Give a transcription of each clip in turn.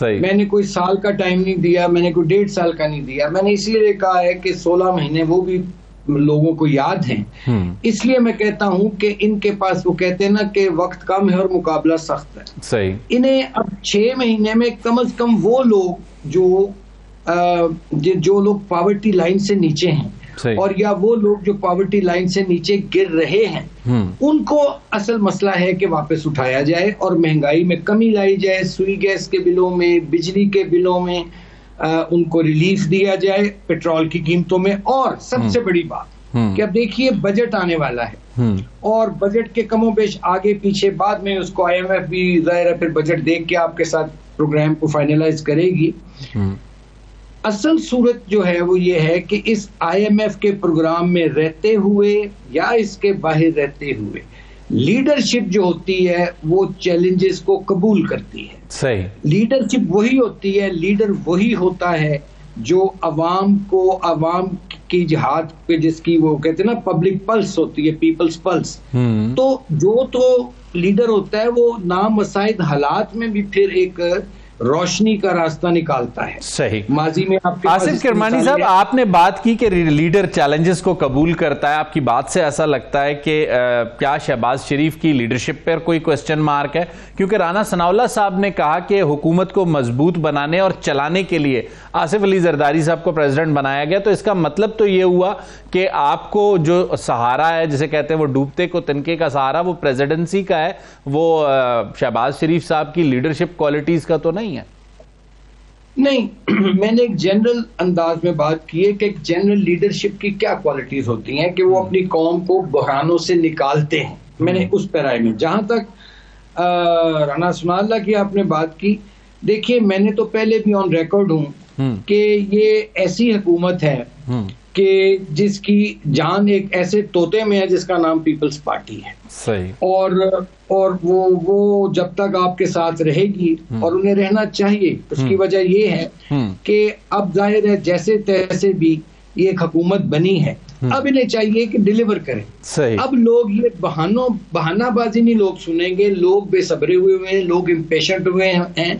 میں نے کوئی سال کا ٹائم نہیں دیا, میں نے کوئی 1.5 سال کا نہیں دیا. میں نے اس لیے کہا ہے کہ 16 مہینے وہ بھی لوگوں کو یاد ہیں. اس لیے میں کہتا ہوں کہ ان کے پاس, وہ کہتے ہیں نا کہ وقت کم ہے اور مقابلہ سخت ہے. صحیح. انہیں اب 6 مہینے میں کم از کم وہ لوگ جو لوگ پاورٹی لائن سے نیچے ہیں اور یا وہ لوگ جو پاورٹی لائن سے نیچے گر رہے ہیں, ان کو اصل مسئلہ ہے کہ واپس اٹھایا جائے اور مہنگائی میں کمی لائی جائے, سوئی گیس کے بلوں میں, بجلی کے بلوں میں ان کو ریلیف دیا جائے, پیٹرول کی قیمتوں میں. اور سب سے بڑی بات کہ اب دیکھیے بجٹ آنے والا ہے اور بجٹ کے کم و بیش آگے پیچھے بعد میں اس کو IMF بھی ظاہر ہے پھر بجٹ دیکھ کے آپ کے ساتھ پروگرام کو فائنلائز کرے گی. اصل صورت جو ہے وہ یہ ہے کہ اس IMF کے پروگرام میں رہتے ہوئے یا اس کے باہر رہتے ہوئے لیڈرشپ جو ہوتی ہے وہ چیلنجز کو قبول کرتی ہے. صحیح. لیڈرشپ وہی ہوتی ہے, لیڈر وہی ہوتا ہے جو عوام کی جہاد پہ, جس کی وہ کہتے ہیں نا پبلک پلس ہوتی ہے, پیپلز پلس. تو لیڈر ہوتا ہے وہ نامساعد حالات میں بھی پھر ایک روشنی کا راستہ نکالتا ہے. صحیح. ماضی میں آصف کرمانی صاحب, آپ نے بات کی کہ لیڈر چیلنجز کو قبول کرتا ہے. آپ کی بات سے ایسا لگتا ہے کہ کیا شہباز شریف کی لیڈرشپ پر کوئی کوسچن مارک ہے؟ کیونکہ رانا ثناءاللہ صاحب نے کہا کہ حکومت کو مضبوط بنانے اور چلانے کے لیے آصف علی زرداری صاحب کو پریزیڈنٹ بنایا گیا. تو اس کا مطلب تو یہ ہوا کہ آپ کو جو سہارا ہے, جسے کہتے ہیں وہ ڈوبتے کو تنکے کا سہارا, وہ پریزیڈنسی کا ہے, وہ شہباز شریف صاحب کی لیڈرشپ کوالٹیز کا تو نہیں ہے. نہیں, میں نے ایک جنرل انداز میں بات کی ہے کہ ایک جنرل لیڈرشپ کی کیا کوالٹیز ہوتی ہیں کہ وہ اپنی قوم کو بحرانوں سے نکالتے ہیں. میں نے اس پیرائے میں, جہاں تک رانا ثناءاللہ کی آپ نے بات کی, دیکھیے میں نے تو پہلے بھی آن ریکارڈ ہوں کہ یہ ایسی حکومت ہے کہ جس کی جان ایک ایسے طوطے میں ہے جس کا نام پیپلز پارٹی ہے. صحیح. اور وہ جب تک آپ کے ساتھ رہے گی, اور انہیں رہنا چاہیے, اس کی وجہ یہ ہے کہ اب ظاہر ہے جیسے تیسے بھی یہ ایک حکومت بنی ہے, اب انہیں چاہیے کہ ڈیلیور کریں. اب لوگ یہ بہانہ بازی نہیں لوگ سنیں گے. لوگ بے صبرے ہوئے ہیں, لوگ امپیشنٹ ہوئے ہیں,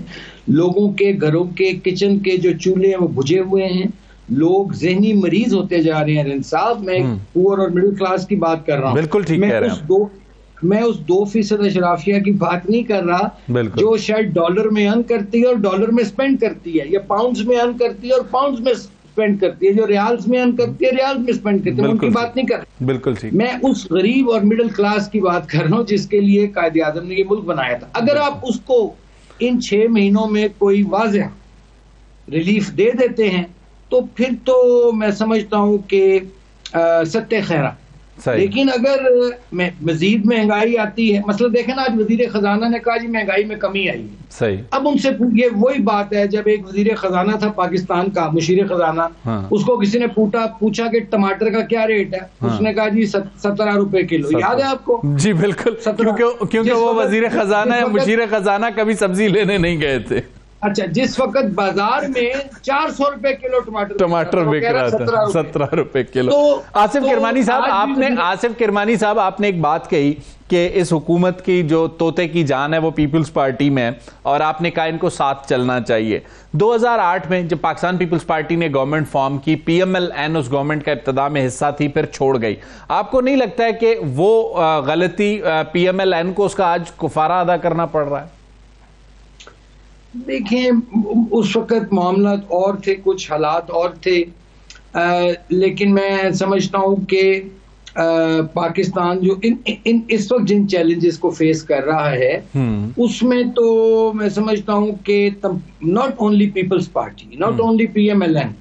لوگوں کے گھروں کے کچن کے جو چولہے ہیں وہ بجھے ہوئے ہیں, لوگ ذہنی مریض ہوتے جا رہے ہیں. انصاف, میں پور اور مڈل کلاس کی بات کر رہا ہوں. بالکل ٹھیک کہہ رہے ہیں. میں اس 2% اشرافیہ کی بات نہیں کر رہا جو شاید ڈالر میں ارن کرتی ہے اور ڈالر میں سپینڈ کرتی ہے, یا پاؤنڈز میں ارن کرتی ہے اور پاؤنڈز میں سپینڈ کرتی ہے, جو ریالز میں ارن کرتی ہے ریالز میں سپینڈ کرتی ہے. ان کی بات نہیں کر رہا. بالکل ٹھیک. میں اس غریب اور مڈل کلاس کی بات کر رہا ہوں جس کے لیے قائد اعظم نے یہ ملک بنایا تھا. اگر آپ اس کو ان 6 مہینوں میں کوئی واضح ریلیف دے دیتے ہیں تو پھر تو میں سمجھتا ہوں کہ ستہ خیرہ. لیکن اگر مزید مہنگائی آتی ہے, مسئلہ دیکھیں نا, آج وزیر خزانہ نے کہا جی مہنگائی میں کمی آئی ہے. صحیح. اب ان سے یہ وہی بات ہے جب ایک وزیر خزانہ تھا پاکستان کا, مشیر خزانہ, اس کو کسی نے پوچھا کہ ٹماٹر کا کیا ریٹ ہے, اس نے کہا جی 17 روپے کلو. یاد ہے آپ کو؟ جی بالکل, کیونکہ وہ وزیر خزانہ ہے, مشیر خزانہ کبھی سبزی لینے نہیں گئے تھے. اچھا, جس وقت بازار میں 400 روپے کلو ٹماٹر بک رہا تھا, 17 روپے کلو. آصف کرمانی صاحب, آپ نے ایک بات کہی کہ اس حکومت کی جو طوطے کی جان ہے وہ پیپلز پارٹی میں ہے, اور آپ نے کہا ان کو ساتھ چلنا چاہیے. 2008 میں جب پاکستان پیپلز پارٹی نے گورنمنٹ فارم کی, PMLN اس گورنمنٹ کا ابتدا میں حصہ تھی, پھر چھوڑ گئی. آپ کو نہیں لگتا ہے کہ وہ غلطی PMLN کو اس کا آج کفارہ ادا کرنا پڑ رہا ہے؟ دیکھیں, اس وقت معاملات اور تھے, کچھ حالات اور تھے, لیکن میں سمجھتا ہوں کہ پاکستان جو اس وقت جن چیلنجز کو فیس کر رہا ہے اس میں تو میں سمجھتا ہوں کہ not only Peoples Party, not only PMLN,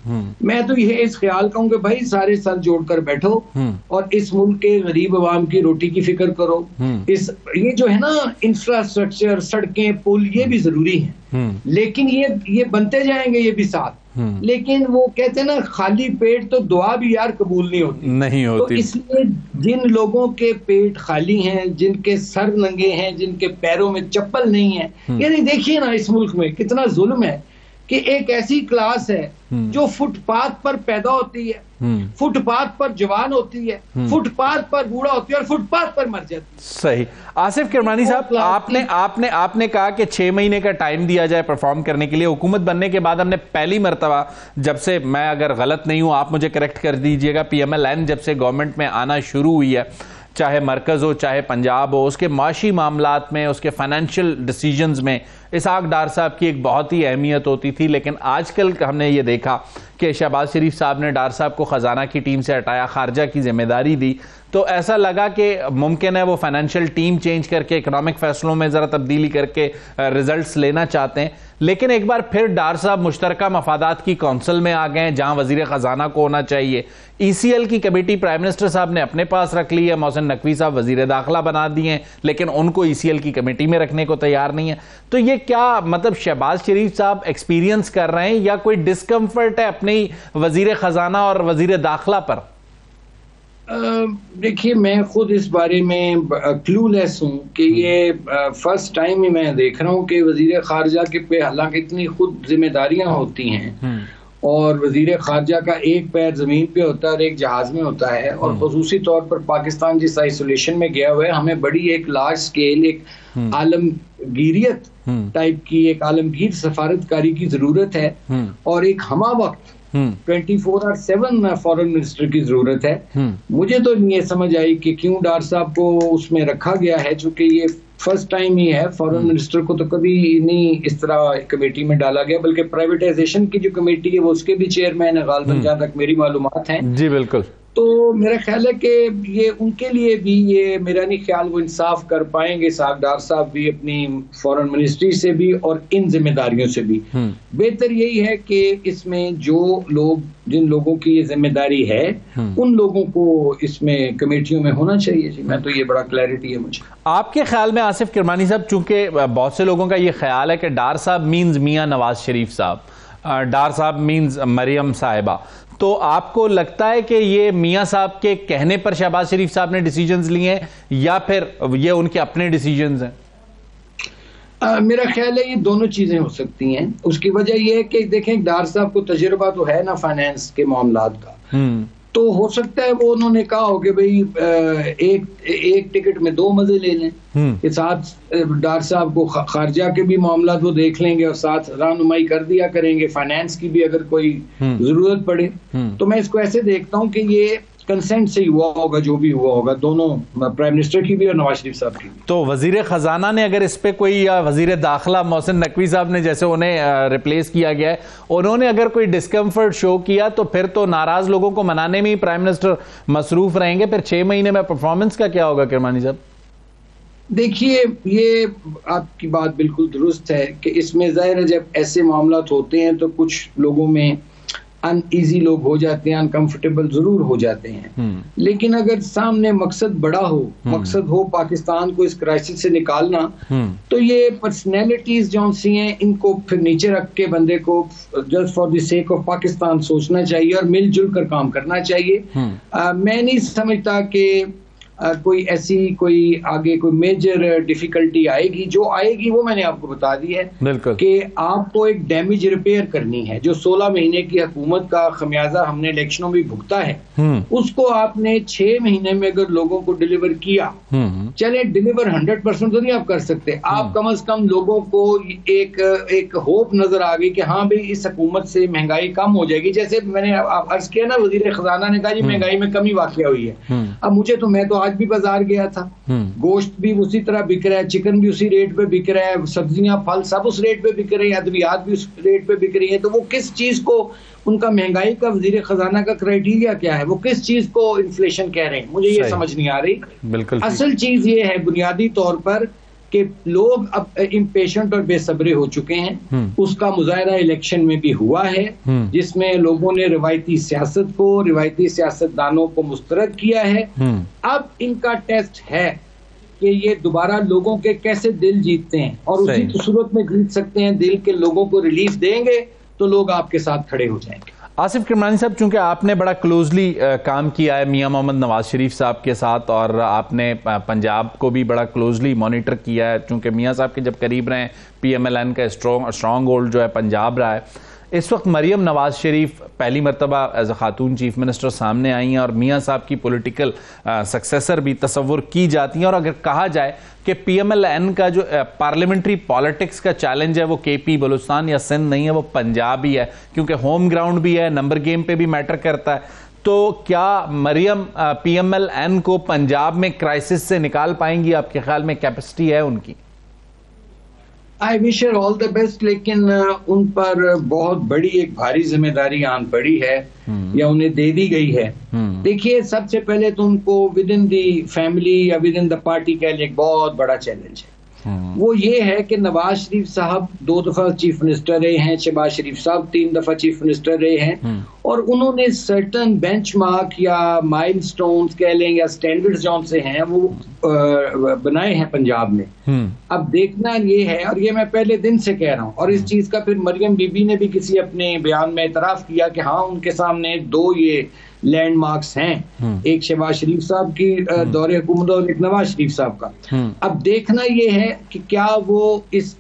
میں تو یہ اس خیال کا ہوں کہ بھائی سارے سر جوڑ کر بیٹھو اور اس ملک کے غریب عوام کی روٹی کی فکر کرو. یہ جو ہے نا انفراسٹرکچر, سڑکیں, پل, یہ بھی ضروری ہیں, لیکن یہ بنتے جائیں گے یہ بھی ساتھ. لیکن وہ کہتے ہیں نا خالی پیٹ تو دعا بھی یار قبول نہیں ہوتی. تو اس لیے جن لوگوں کے پیٹ خالی ہیں, جن کے سر ننگے ہیں, جن کے پیروں میں چپل نہیں ہے, یعنی دیکھیے نا اس ملک میں کتنا ظلم ہے کہ ایک ایسی کلاس ہے جو فٹ پاتھ پر پیدا ہوتی ہے، فٹ پاتھ پر جوان ہوتی ہے، فٹ پاتھ پر بوڑھا ہوتی ہے اور فٹ پاتھ پر مر جاتی ہے۔ صحیح۔ آصف کرمانی صاحب، آپ نے کہا کہ 6 مہینے کا ٹائم دیا جائے پرفارم کرنے کے لیے۔ حکومت بننے کے بعد ہم نے پہلی مرتبہ، جب سے میں اگر غلط نہیں ہوں آپ مجھے کریکٹ کر دیجئے گا، پی ایم ایل این جب سے گورنمنٹ میں آنا شروع ہوئی ہے، چاہے مرکز ہو چاہے پنجاب ہو، اس کے معاشی معاملات میں، اس کے فائنینشیل ڈیسیجنز میں اسحاق ڈار صاحب کی ایک بہت ہی اہمیت ہوتی تھی، لیکن آج کل ہم نے یہ دیکھا کہ شہباز شریف صاحب نے ڈار صاحب کو خزانہ کی ٹیم سے ہٹایا، خارجہ کی ذمہ داری دی، تو ایسا لگا کہ ممکن ہے وہ فائنینشیل ٹیم چینج کر کے اکنامک فیصلوں میں ذرا تبدیلی کر کے ریزلٹس لینا چاہتے ہیں، لیکن ایک بار پھر ڈار صاحب مشترکہ مفادات کی کونسل میں آ گئے ہیں جہاں وزیر خزانہ کو ہونا چاہیے۔ ای سی ایل کی کمیٹی پرائم منسٹر صاحب نے اپنے پاس رکھ لی ہے، محسن نقوی صاحب وزیر داخلہ بنا دیے ہیں، لیکن ان کو ای سی ایل کی کمیٹی میں رکھنے کو تیار نہیں ہے۔ تو یہ کیا مطلب شہباز شریف صاحب ایکسپیرینس کر رہے ہیں یا کوئی ڈسکمفرٹ ہے اپنی وزیر خزانہ اور وزیر داخلہ پر؟ دیکھیے میں خود اس بارے میں کلو لیس ہوں کہ یہ فرسٹ ٹائم ہی میں دیکھ رہا ہوں کہ وزیر خارجہ کے پہ حالانکہ اتنی خود ذمہ داریاں ہوتی ہیں اور وزیر خارجہ کا ایک پیر زمین پہ ہوتا ہے اور ایک جہاز میں ہوتا ہے، اور خصوصی طور پر پاکستان جس آئسولیشن میں گیا ہوا ہے، ہمیں بڑی ایک لارج سکیل ایک عالمگیریت ٹائپ کی، ایک عالمگیر سفارتکاری کی ضرورت ہے اور ایک ہمہ وقت 24/7 فارن منسٹر کی ضرورت ہے۔ مجھے تو یہ سمجھ آئی کہ کیوں ڈار صاحب کو اس میں رکھا گیا ہے، چونکہ یہ فرسٹ ٹائم ہی ہے۔ فارن منسٹر کو تو کبھی نہیں اس طرح کمیٹی میں ڈالا گیا، بلکہ پرائیویٹائزیشن کی جو کمیٹی ہے وہ اس کے بھی چیئرمین ہے غالباً، جہاں تک میری معلومات ہیں۔ جی بالکل۔ تو میرا خیال ہے کہ یہ ان کے لیے بھی، یہ میرا نہیں خیال وہ انصاف کر پائیں گے اسحاق ڈار صاحب بھی اپنی فارن منسٹری سے بھی اور ان ذمہ داریوں سے بھی۔ بہتر یہی ہے کہ اس میں جو لوگ، جن لوگوں کی یہ ذمہ داری ہے، ان لوگوں کو اس میں کمیٹیوں میں ہونا چاہیے۔ جی میں تو یہ بڑا کلیئرٹی ہے مجھے۔ آپ کے خیال میں آصف کرمانی صاحب، چونکہ بہت سے لوگوں کا یہ خیال ہے کہ ڈار صاحب مینز میاں نواز شریف صاحب، ڈار صاحب مینز مریم صاحبہ، تو آپ کو لگتا ہے کہ یہ میاں صاحب کے کہنے پر شہباز شریف صاحب نے ڈیسیجنز لیے ہیں یا پھر یہ ان کے اپنے ڈیسیجنز ہیں؟ میرا خیال ہے یہ دونوں چیزیں ہو سکتی ہیں۔ اس کی وجہ یہ ہے کہ دیکھیں ڈار صاحب کو تجربہ تو ہے نا فائنینس کے معاملات کا، تو ہو سکتا ہے وہ انہوں نے کہا ہو کہ بھئی ایک ٹکٹ میں 2 مزے لے لیں، کہ ساتھ ڈار صاحب کو خارجہ کے بھی معاملات وہ دیکھ لیں گے اور ساتھ رہنمائی کر دیا کریں گے، فائنینس کی بھی اگر کوئی ضرورت پڑے۔ تو میں اس کو ایسے دیکھتا ہوں کہ یہ کنسنٹ سے ہی ہوا ہوگا، جو بھی ہوا ہوگا، دونوں پرائم منسٹر کی بھی اور نواز شریف صاحب کی بھی۔ تو وزیر خزانہ نے اگر اس پہ کوئی، یا وزیر داخلہ محسن نقوی صاحب نے جیسے انہیں ریپلیس کیا گیا ہے، انہوں نے اگر کوئی ڈسکمفرٹ شو کیا تو پھر تو ناراض لوگوں کو منانے میں ہی پرائم منسٹر مصروف رہیں گے، پھر 6 مہینے میں پرفارمنس کا کیا ہوگا کرمانی صاحب؟ دیکھیے یہ آپ کی بات بالکل درست ہے کہ اس میں ظاہر ہے جب ایسے معاملات ہوتے ہیں تو کچھ لوگوں میں ان ایزی لوگ ہو جاتے ہیں، انکمفرٹیبل ضرور ہو جاتے ہیں، لیکن اگر سامنے مقصد بڑا ہو، مقصد ہو پاکستان کو اس کرائسس سے نکالنا، تو یہ پرسنالٹیز جو سی ہیں ان کو پھر نیچے رکھ کے بندے کو just for the sake of Pakistan سوچنا چاہیے اور مل جل کر کام کرنا چاہیے۔ میں نہیں سمجھتا کہ کوئی ایسی کوئی آگے کوئی میجر ڈیفیکلٹی آئے گی۔ جو آئے گی وہ میں نے آپ کو بتا دی ہے کہ آپ کو ایک ڈیمیج ریپیئر کرنی ہے، جو 16 مہینے کی حکومت کا خمیازہ ہم نے الیکشنوں میں بھگتا ہے، اس کو آپ نے 6 مہینے میں اگر لوگوں کو ڈیلیور کیا، چلے ڈیلیور 100% تو نہیں آپ کر سکتے، آپ کم از کم لوگوں کو ایک ہوپ نظر آ گئی کہ ہاں بھئی اس حکومت سے مہنگائی کم ہو جائے گی۔ جیسے میں نے عرض کیا نا، وزیر خزانہ نے کہا جی مہنگائی میں کمی واقع ہوئی ہے۔ اب مجھے تو، میں تو آج بھی بازار گیا تھا، گوشت بھی اسی طرح بک رہا ہے، چکن بھی اسی ریٹ پہ بک رہا ہے، سبزیاں پھل سب اس ریٹ پہ بک رہی ہیں، ادویات بھی اس ریٹ پہ بک رہی ہیں۔ تو وہ کس چیز کو، ان کا مہنگائی کا وزیر خزانہ کا کرائیٹیریا کیا ہے، وہ کس چیز کو انفلیشن کہہ رہے ہیں، مجھے یہ سمجھ نہیں آ رہی۔ بالکل اصل چیز یہ ہے بنیادی طور پر کہ لوگ اب امپیشنٹ اور بے صبرے ہو چکے ہیں۔ اس کا مظاہرہ الیکشن میں بھی ہوا ہے، جس میں لوگوں نے روایتی سیاست کو، روایتی سیاستدانوں کو مسترد کیا ہے۔ اب ان کا ٹیسٹ ہے کہ یہ دوبارہ لوگوں کے کیسے دل جیتتے ہیں، اور اسی صورت میں جیت سکتے ہیں، دل کے لوگوں کو ریلیف دیں گے تو لوگ آپ کے ساتھ کھڑے ہو جائیں گے۔ آصف کرمانی صاحب، چونکہ آپ نے بڑا کلوزلی کام کیا ہے میاں محمد نواز شریف صاحب کے ساتھ، اور آپ نے پنجاب کو بھی بڑا کلوزلی مانیٹر کیا ہے، چونکہ میاں صاحب کے جب قریب رہے ہیں، پی ایم ایل این کا اسٹرانگ ہولڈ جو ہے پنجاب رہا ہے. اس وقت مریم نواز شریف پہلی مرتبہ ایز اے خاتون چیف منسٹر سامنے آئی ہیں، اور میاں صاحب کی پولیٹیکل سکسیسر بھی تصور کی جاتی ہیں. اور اگر کہا جائے کہ پی ایم ایل این کا جو پارلیمنٹری پالیٹکس کا چیلنج ہے وہ کے پی بلوچستان یا سندھ نہیں ہے، وہ پنجاب ہی ہے، کیونکہ ہوم گراؤنڈ بھی ہے، نمبر گیم پہ بھی میٹر کرتا ہے. تو کیا مریم پی ایم ایل این کو پنجاب میں کرائسس سے نکال پائیں گی؟ آپ کے خیال میں کیپیسٹی ہے ان کی؟ I wish her all the best، لیکن ان پر بہت بڑی ایک بھاری ذمہ داری آن پڑی ہے یا انہیں دے دی گئی ہے. دیکھیے، سب سے پہلے تو ان کو ود ان دی فیملی یا ود ان دا پارٹی کا ایک بہت بڑا چیلنج ہے. وہ یہ ہے کہ نواز شریف صاحب 2 دفعہ چیف منسٹر رہے ہیں، شہباز شریف صاحب 3 دفعہ چیف منسٹر رہے ہیں، اور انہوں نے سرٹن بینچ مارک یا مائل سٹونز کہہ لیں یا سٹینڈرڈز جون سے ہیں وہ بنائے ہیں پنجاب میں. اب دیکھنا یہ ہے، اور یہ میں پہلے دن سے کہہ رہا ہوں، اور اس چیز کا پھر مریم بی بی نے بھی کسی اپنے بیان میں اعتراف کیا کہ ہاں ان کے سامنے 2 یہ لینڈ مارکس ہیں، ایک شہباز شریف صاحب کی دور حکومت اور ایک نواز شریف صاحب کا. اب دیکھنا یہ ہے کہ کیا وہ اس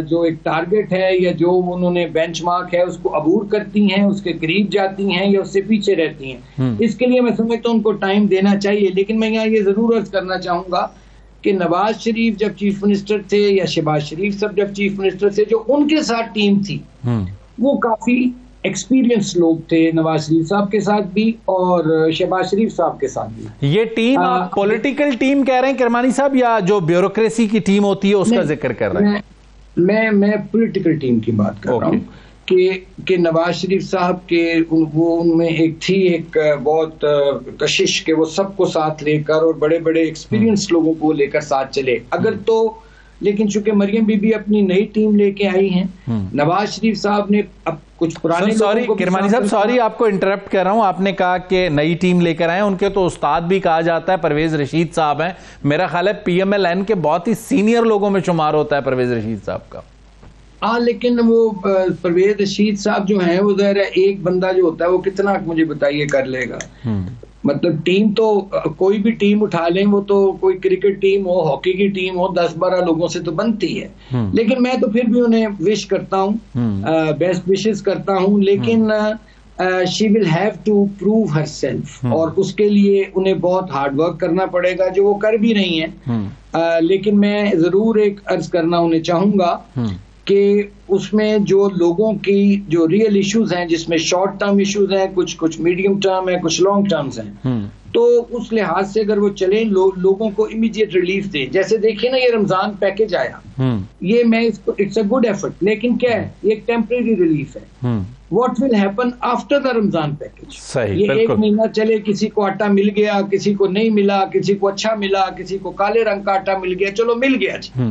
جو ایک ٹارگٹ ہے یا جو انہوں نے بینچ مارک ہے اس کو عبور کرتی ہیں، اس کے قریب جاتی ہیں یا اس سے پیچھے رہتی ہیں. اس کے لیے میں سمجھتا ہوں ان کو ٹائم دینا چاہیے. لیکن میں یہاں یہ ضرور عرض کرنا چاہوں گا کہ نواز شریف جب چیف منسٹر تھے یا شہباز شریف صاحب جب چیف منسٹر تھے، جو ان کے ساتھ ٹیم تھی وہ کافی ایکسپیرینس لوگ تھے، نواز شریف صاحب کے ساتھ بھی اور شہباز شریف صاحب کے ساتھ بھی. یہ ٹیم آپ پولیٹیکل ٹیم کہہ رہے ہیں کرمانی صاحب، یا جو بیوروکریسی کی ٹیم ہوتی ہے اس کا ذکر کر رہے ہیں؟ میں پولیٹیکل ٹیم کی بات کر رہا ہوں کہ نواز شریف صاحب کے وہ ان میں ایک تھی ایک بہت کشش کہ وہ سب کو ساتھ لے کر اور بڑے بڑے ایکسپیرینس لوگوں کو لے کر ساتھ چلے. اگر تو لیکن چونکہ مریم بی بی اپنی نئی ٹیم لے کے آئی ہیں، نواز شریف صاحب نے اب کچھ پرانے کرمانی صاحب سوری آپ کو انٹرپٹ کر رہا ہوں، آپ نے کہا کہ نئی ٹیم لے کر آئے، ان کے تو استاد بھی کہا جاتا ہے پرویز رشید صاحب ہیں. میرا خیال ہے پی ایم ایل این کے بہت ہی سینئر لوگوں میں شمار ہوتا ہے پرویز رشید صاحب کا. ہاں، لیکن وہ پرویز رشید صاحب جو ہیں وہ ظاہر ہے ایک بندہ جو ہوتا ہے وہ کتنا مجھے بتائیے کر لے گا. مطلب ٹیم تو کوئی بھی ٹیم اٹھا لیں، وہ تو کوئی کرکٹ ٹیم ہو، ہاکی کی ٹیم ہو، 10-12 لوگوں سے تو بنتی ہے. لیکن میں تو پھر بھی انہیں وش کرتا ہوں، بیسٹ وشز کرتا ہوں، لیکن she will have to prove herself, اور اس کے لیے انہیں بہت ہارڈ ورک کرنا پڑے گا جو وہ کر بھی رہی ہیں. لیکن میں ضرور ایک عرض کرنا انہیں چاہوں گا کہ اس میں جو لوگوں کی جو ریئل ایشوز ہیں، جس میں شارٹ ٹرم ایشوز ہیں، کچھ میڈیم ٹرم ہیں، کچھ لانگ ٹرمز ہیں، تو اس لحاظ سے اگر وہ چلیں لوگوں کو امیڈیٹ ریلیف دیں. جیسے دیکھیں نا، یہ رمضان پیکج آیا، یہ میں اس کو اٹس اے گڈ ایفرٹ، لیکن کیا ہے، یہ ایک ٹیمپریری ریلیف ہے. What will happen after the Ramzan package? یہ 1 مہینہ چلے، کسی کو آٹا مل گیا، کسی کو نہیں ملا، کسی کو اچھا ملا، کسی کو کالے رنگ کا آٹا مل گیا، چلو مل گیا جی.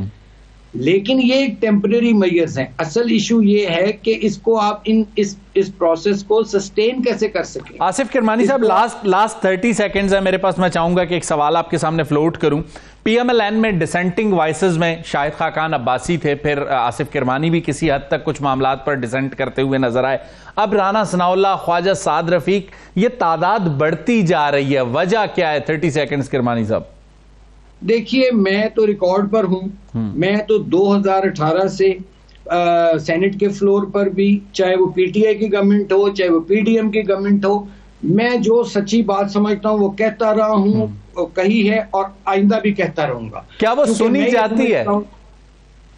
لیکن یہ ایک ٹیمپریری میئرز ہیں. اصل ایشو یہ ہے کہ اس کو آپ اس پروسیس کو سسٹین کیسے کر سکیں. آصف کرمانی صاحب، لاسٹ 30 سیکنڈز ہے میرے پاس، میں چاہوں گا کہ ایک سوال آپ کے سامنے فلوٹ کروں. پی ایم ایل این میں ڈسینٹنگ وائسز میں شاہد خاقان عباسی تھے، پھر آصف کرمانی بھی کسی حد تک کچھ معاملات پر ڈسینٹ کرتے ہوئے نظر آئے. اب رانا ثناء اللہ، خواجہ سعد رفیق، یہ تعداد بڑھتی جا رہی ہے، وجہ کیا ہے؟ 30 سیکنڈز کرمانی صاحب. دیکھیے، میں تو ریکارڈ پر ہوں، میں تو 2018 سے سینٹ کے فلور پر بھی، چاہے وہ پی ٹی آئی کی گورنمنٹ ہو، چاہے وہ پی ڈی ایم کی گورنمنٹ ہو، میں جو سچی بات سمجھتا ہوں وہ کہتا رہا ہوں، کہی ہے اور آئندہ بھی کہتا رہوں گا. کیا وہ سنی جاتی ہے؟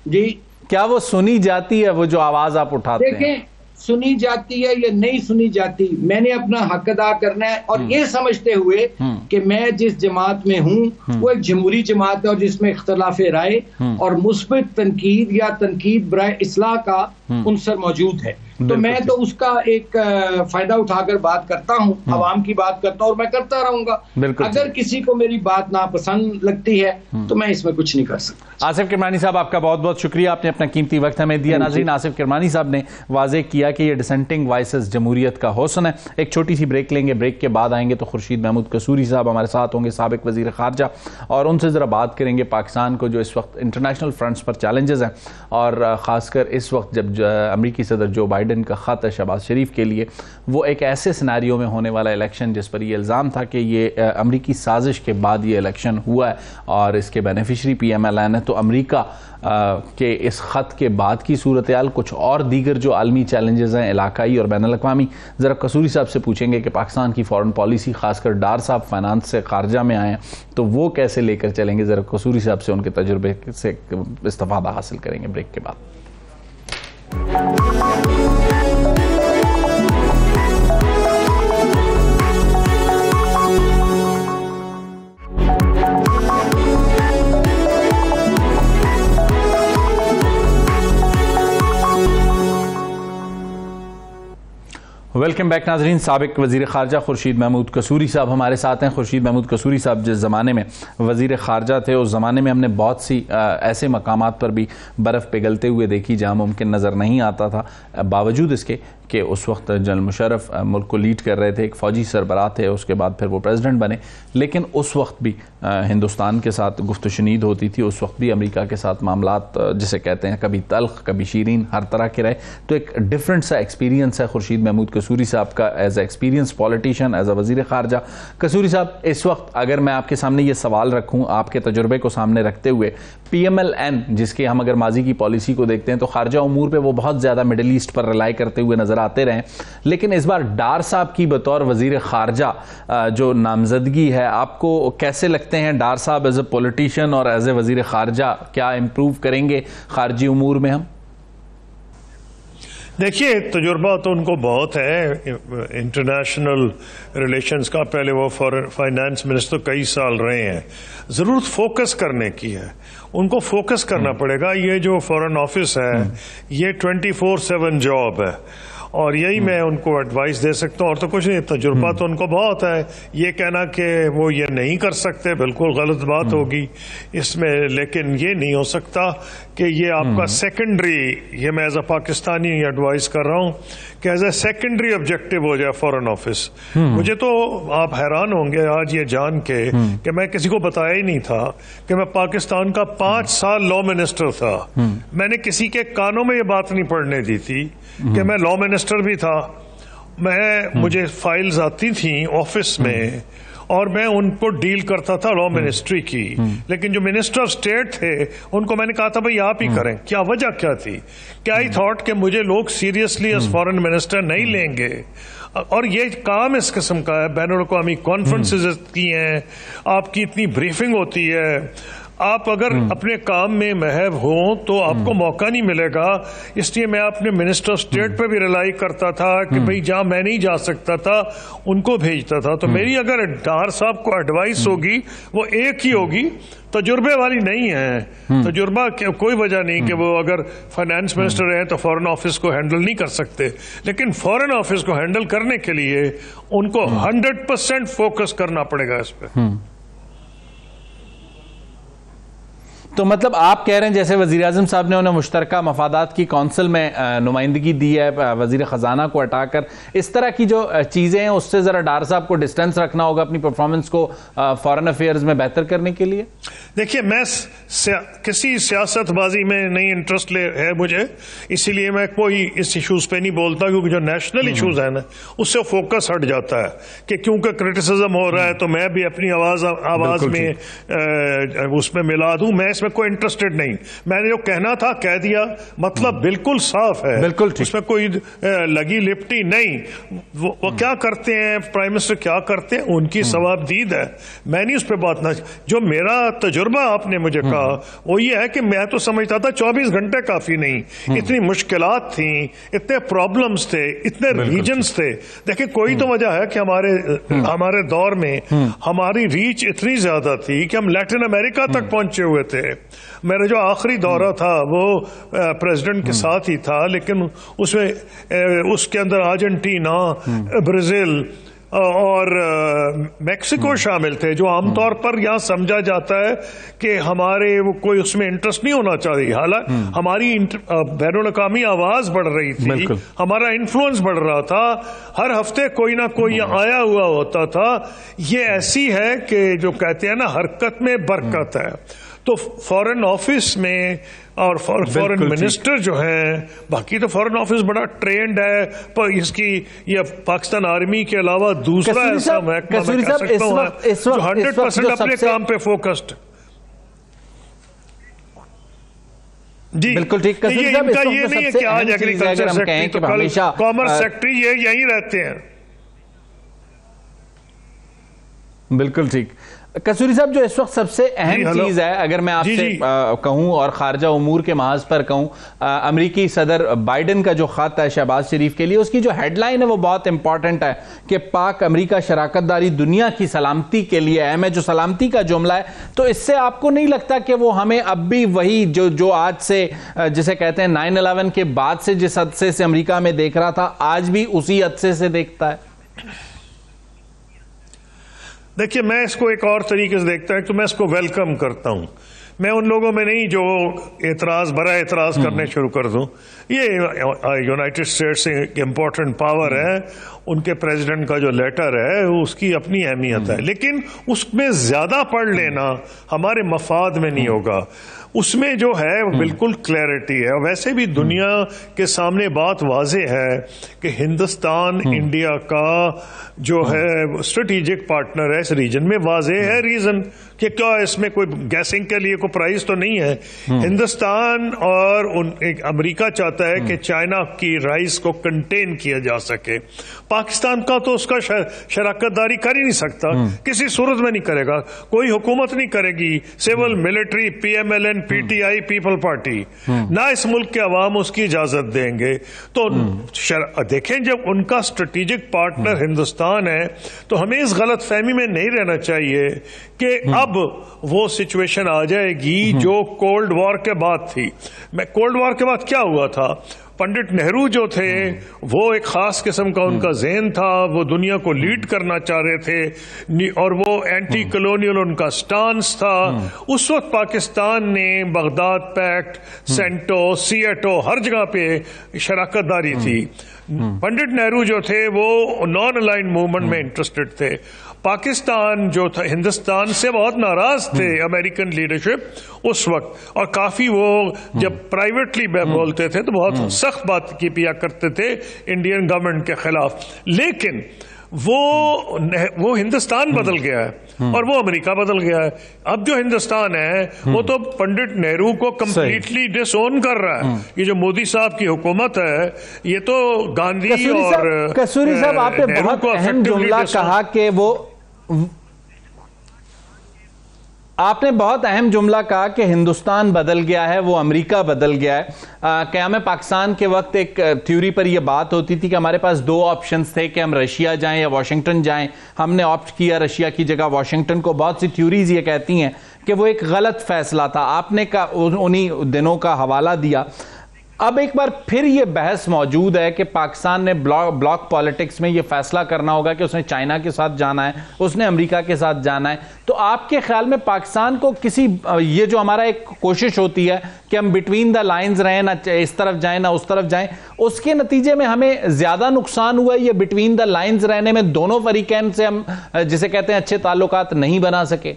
جی، کیا وہ سنی جاتی ہے، وہ جو آواز آپ اٹھاتے ہیں؟ دیکھیں، سنی جاتی ہے یا نہیں سنی جاتی، میں نے اپنا حق ادا کرنا ہے، اور یہ سمجھتے ہوئے کہ میں جس جماعت میں ہوں وہ ایک جمہوری جماعت ہے، اور جس میں اختلاف رائے اور مثبت تنقید یا تنقید برائے اصلاح کا عنصر موجود ہے. تو میں تو اس کا ایک فائدہ اٹھا کر بات کرتا ہوں، عوام کی بات کرتا ہوں، اور میں کرتا رہوں گا. اگر کسی کو میری بات ناپسند لگتی ہے تو میں اس میں کچھ نہیں کر سکتا. آصف کرمانی صاحب، آپ کا بہت بہت شکریہ، آپ نے اپنا قیمتی وقت ہمیں دیا. ناظرین، آصف کرمانی صاحب نے واضح کیا کہ یہ ڈسینٹنگ وائسز جمہوریت کا حسن ہے. ایک چھوٹی سی بریک لیں گے، بریک کے بعد آئیں گے تو خورشید محمود قصوری صاحب ہمارے ساتھ ہوں گے، سابق وزیر خارجہ، اور ان سے ذرا بات کریں گے پاکستان کو جو اس وقت انٹرنیشنل فرنٹس پر چیلنجز ہیں، اور خاص کر اس وقت جب امریکی صدر جو بائیڈن کا خط ہے شہباز شریف کے لیے، وہ ایک ایسے سیناریو میں ہونے والا الیکشن جس پر یہ الزام تھا کہ یہ امریکی سازش کے بعد یہ الیکشن ہوا ہے اور اس کے beneficiary P M L N ہے، تو امریکہ کہ اس خط کے بعد کی صورتحال، کچھ اور دیگر جو عالمی چیلنجز ہیں علاقائی اور بین الاقوامی، ذرا قصوری صاحب سے پوچھیں گے کہ پاکستان کی فارن پالیسی، خاص کر ڈار صاحب فائنانس سے خارجہ میں آئے ہیں، تو وہ کیسے لے کر چلیں گے؟ ذرا قصوری صاحب سے ان کے تجربے سے استفادہ حاصل کریں گے بریک کے بعد۔ ویلکم بیک ناظرین۔ سابق وزیر خارجہ خورشید محمود قصوری صاحب ہمارے ساتھ ہیں۔ خورشید محمود قصوری صاحب جس زمانے میں وزیر خارجہ تھے، اس زمانے میں ہم نے بہت سی ایسے مقامات پر بھی برف پگھلتے ہوئے دیکھی جہاں ممکن نظر نہیں آتا تھا، باوجود اس کے کہ اس وقت جنرل مشرف ملک کو لیڈ کر رہے تھے، ایک فوجی سربراہ تھے، اس کے بعد پھر وہ پریزیڈنٹ بنے، لیکن اس وقت بھی ہندوستان کے ساتھ گفت و شنید ہوتی تھی، اس وقت بھی امریکہ کے ساتھ معاملات جسے کہتے ہیں کبھی تلخ کبھی شیرین ہر طرح کے رہے۔ تو ایک ڈفرینٹ سا ایکسپیرینس ہے خورشید محمود قصوری صاحب کا as a experience politician, as a وزیر خارجہ۔ قصوری صاحب، اس وقت اگر میں آپ کے سامنے یہ سوال رکھوں آپ کے تجربے کو سامنے رکھتے ہوئے، پی ایم ایل این جس کے ہم اگر ماضی کی پالیسی کو دیکھتے ہیں تو خارجہ امور پہ وہ بہت زیادہ مڈل ایسٹ پر ریلائی کرتے ہوئے نظر آتے رہے، لیکن اس بار ڈار صاحب کی بطور وزیر خارجہ جو نامزدگی ہے، آپ کو کیسے لگتے ہیں ڈار صاحب ایز اے پولیٹیشین اور ایز اے وزیر خارجہ کیا امپروو کریں گے خارجی امور میں ہم؟ دیکھیے، تجربہ تو ان کو بہت ہے انٹرنیشنل ریلیشنز کا، پہلے وہ فائنانس منسٹر کئی سال رہے ہیں۔ ضرورت فوکس کرنے کی ہے، ان کو فوکس کرنا پڑے گا۔ یہ جو فورن آفس ہے یہ 24/7 جاب ہے، اور یہی میں ان کو ایڈوائس دے سکتا ہوں، اور تو کچھ نہیں۔ تجربہ تو ان کو بہت ہے، یہ کہنا کہ وہ یہ نہیں کر سکتے بالکل غلط بات ہوگی اس میں، لیکن یہ نہیں ہو سکتا کہ یہ آپ کا سیکنڈری، یہ میں ایز اے پاکستانی ایڈوائس کر رہا ہوں کہ ایز اے سیکنڈری آبجیکٹو ہو جائے فورن آفس۔ مجھے تو آپ حیران ہوں گے آج یہ جان کے کہ میں کسی کو بتایا ہی نہیں تھا کہ میں پاکستان کا 5 سال لا منسٹر تھا۔ میں نے کسی کے کانوں میں یہ بات نہیں پڑنے دی تھی کہ میں لا منسٹر بھی تھا۔ مجھے فائلز آتی تھیں آفس میں اور میں ان کو ڈیل کرتا تھا لا منسٹری کی، لیکن جو منسٹر آف اسٹیٹ تھے ان کو میں نے کہا تھا بھائی آپ ہی کریں۔ کیا وجہ کیا تھی؟ کہ آئی تھاٹ کہ مجھے لوگ سیریسلی ایز فارن منسٹر نہیں لیں گے، اور یہ کام اس قسم کا ہے، بین الاقوامی کانفرنسز کی ہیں، آپ کی اتنی بریفنگ ہوتی ہے، آپ اگر اپنے کام میں محو ہوں تو آپ کو موقع نہیں ملے گا۔ اس لیے میں اپنے منسٹر آف اسٹیٹ پہ بھی ریلائی کرتا تھا کہ بھئی جہاں میں نہیں جا سکتا تھا ان کو بھیجتا تھا۔ تو میری اگر ڈار صاحب کو ایڈوائس ہوگی وہ ایک ہی ہوگی، تجربے والی نہیں ہے۔ تجربہ کوئی وجہ نہیں کہ وہ اگر فائنانس منسٹر ہیں تو فورن آفس کو ہینڈل نہیں کر سکتے، لیکن فورن آفس کو ہینڈل کرنے کے لیے ان کو 100% فوکس کرنا پڑے گا اس پہ۔ تو مطلب آپ کہہ رہے ہیں جیسے وزیر اعظم صاحب نے انہیں مشترکہ مفادات کی کونسل میں نمائندگی دی ہے وزیر خزانہ کو ہٹا کر، اس طرح کی جو چیزیں ہیں اس سے ذرا ڈار صاحب کو ڈسٹینس رکھنا ہوگا اپنی پرفارمنس کو فارن افیئرز میں بہتر کرنے کے لیے؟ دیکھیے، میں کسی سیاست بازی میں نہیں انٹرسٹ ہے مجھے، اسی لیے میں کوئی اس ایشوز پہ نہیں بولتا، کیونکہ جو نیشنل ایشوز ہیں نا اس سے فوکس ہٹ جاتا ہے کہ کیونکہ کرٹیسزم ہو رہا ہے تو میں بھی اپنی آواز میں اس میں ملا دوں۔ میں اس میں کوئی انٹرسٹڈ نہیں، میں نے جو کہنا تھا کہہ دیا، مطلب بالکل صاف ہے، اس میں کوئی لگی لپٹی نہیں۔ وہ کیا کرتے ہیں پرائم منسٹر، کیا کرتے ہیں، ان کی ثواب دید ہے، میں نہیں اس پہ بات نہ۔ جو میرا تجربہ آپ نے مجھے کہا وہ یہ ہے کہ میں تو سمجھتا تھا 24 گھنٹے کافی نہیں، اتنی مشکلات تھیں، اتنے پرابلمز تھے، اتنے ریجنز تھے۔ دیکھیں، کوئی تو وجہ ہے کہ ہمارے دور میں ہماری ریچ اتنی زیادہ تھی کہ ہم لیٹن امریکہ تک پہنچے ہوئے تھے۔ میرا جو آخری دورہ تھا وہ پریزیڈنٹ کے ساتھ ہی تھا، لیکن اس کے اندر ارجنٹینا، برازیل اور میکسیکو شامل تھے، جو عام طور پر یہاں سمجھا جاتا ہے کہ ہمارے وہ کوئی اس میں انٹرسٹ نہیں ہونا چاہیے، حالانکہ ہماری بین الاقوامی آواز بڑھ رہی تھی، ہمارا انفلوئنس بڑھ رہا تھا، ہر ہفتے کوئی نہ کوئی آیا ہوا ہوتا تھا۔ یہ ایسی ہے کہ جو کہتے ہیں نا حرکت میں برکت ہے۔ تو فورن آفس میں اور فورن منسٹر جو ہیں، باقی تو فورن آفس بڑا ٹرینڈ ہے، پر اس کی یہ پاکستان آرمی کے علاوہ دوسرا ایسا محکمہ میں کہہ سکتا ہوں جو 100% اپنے کام پہ فوکسڈ. جی بالکل ٹھیک. ان کا یہ نہیں ہے کہ آج ایگریکلچر سیکٹری تو کل کامرس سیکٹری، یہ یہیں رہتے ہیں. بالکل ٹھیک. کسوری صاحب، جو اس وقت سب سے اہم چیز ہے اگر میں آپ سے کہوں اور خارجہ امور کے محاذ پر کہوں، امریکی صدر بائیڈن کا جو خط ہے شہباز شریف کے لیے، اس کی جو ہیڈ لائن ہے وہ بہت امپورٹنٹ ہے کہ پاک امریکہ شراکت داری دنیا کی سلامتی کے لیے اہم ہے. جو سلامتی کا جملہ ہے، تو اس سے آپ کو نہیں لگتا کہ وہ ہمیں اب بھی وہی جو آج سے جسے کہتے ہیں 9/11 کے بعد سے جس عدسے سے امریکہ میں دیکھ رہا تھا، آج بھی اسی عدسے سے دیکھتا ہے؟ دیکھیے، میں اس کو ایک اور طریقے سے دیکھتا ہوں. تو میں اس کو ویلکم کرتا ہوں. میں ان لوگوں میں نہیں جو برائے اعتراض کرنے شروع کر دوں. یہ یونائٹڈ اسٹیٹس ایک امپورٹنٹ پاور ہے، ان کے پریزیڈنٹ کا جو لیٹر ہے اس کی اپنی اہمیت ہے، لیکن اس میں زیادہ پڑھ لینا ہمارے مفاد میں نہیں ہوگا. اس میں جو ہے بالکل کلیئرٹی ہے. ویسے بھی دنیا کے سامنے بات واضح ہے کہ ہندوستان انڈیا کا جو ہے اسٹریٹجک پارٹنر ہے اس ریجن میں. واضح ہے ریزن کہ کیا اس میں کوئی گیسنگ کے لیے کوئی پرائز تو نہیں ہے. ہندوستان اور امریکہ چاہتا ہے کہ چائنا کی رائز کو کنٹین کیا جا سکے. پاکستان کا تو اس کا شراکت داری کر ہی نہیں سکتا، کسی صورت میں نہیں کرے گا. کوئی حکومت نہیں کرے گی، civil military, PMLN، PTI، people party, نہ اس ملک کے عوام اس کی اجازت دیں گے. تو دیکھیں، جب ان کا اسٹریٹجک پارٹنر ہندوستان ہے تو ہمیں اس غلط فہمی میں نہیں رہنا چاہیے کہ اب وہ سچویشن آ جائے گی جو کولڈ وار کے بعد تھی. کولڈ وار کے بعد کیا ہوا تھا؟ پنڈت نہرو جو تھے وہ ایک خاص قسم کا ان کا ذہن تھا، وہ دنیا کو لیڈ کرنا چاہ رہے تھے اور وہ اینٹی کلونیل ان کا سٹانس تھا. اس وقت پاکستان نے بغداد پیکٹ، سینٹو، سیئٹو، ہر جگہ پہ شراکت داری تھی. پنڈت نہرو جو تھے وہ نان الائنڈ موومنٹ میں انٹرسٹڈ تھے. پاکستان جو تھا ہندوستان سے بہت ناراض تھے امریکن لیڈرشپ اس وقت، اور کافی وہ جب پرائیویٹلی بولتے تھے تو بہت سخت بات کیا کرتے تھے انڈین گورنمنٹ کے خلاف. لیکن وہ ہندوستان بدل گیا ہے اور وہ امریکہ بدل گیا ہے. اب جو ہندوستان ہے وہ تو پنڈت نہرو کو کمپلیٹلی ڈس اون کر رہا ہے. یہ جو مودی صاحب کی حکومت ہے یہ تو گاندھی اور کسوری صاحب، آپ نے بہت اہم جملہ کہا کہ آپ نے بہت اہم جملہ کہا کہ ہندوستان بدل گیا ہے، وہ امریکہ بدل گیا ہے. قیام پاکستان کے وقت ایک تھیوری پر یہ بات ہوتی تھی کہ ہمارے پاس دو آپشنز تھے کہ ہم رشیا جائیں یا واشنگٹن جائیں. ہم نے آپٹ کیا رشیا کی جگہ واشنگٹن کو. بہت سی تھیوریز یہ کہتی ہیں کہ وہ ایک غلط فیصلہ تھا. آپ نے انہی دنوں کا حوالہ دیا. اب ایک بار پھر یہ بحث موجود ہے کہ پاکستان نے بلاک پالیٹکس میں یہ فیصلہ کرنا ہوگا کہ اس نے چائنا کے ساتھ جانا ہے، اس نے امریکہ کے ساتھ جانا ہے. تو آپ کے خیال میں پاکستان کو یہ جو ہمارا ایک کوشش ہوتی ہے کہ ہم بٹوین دا لائنز رہیں، نہ اس طرف جائیں نہ اس طرف جائیں، اس کے نتیجے میں ہمیں زیادہ نقصان ہوا ہے یہ بٹوین دا لائنز رہنے میں؟ دونوں فریقین سے ہم جسے کہتے ہیں اچھے تعلقات نہیں بنا سکے؟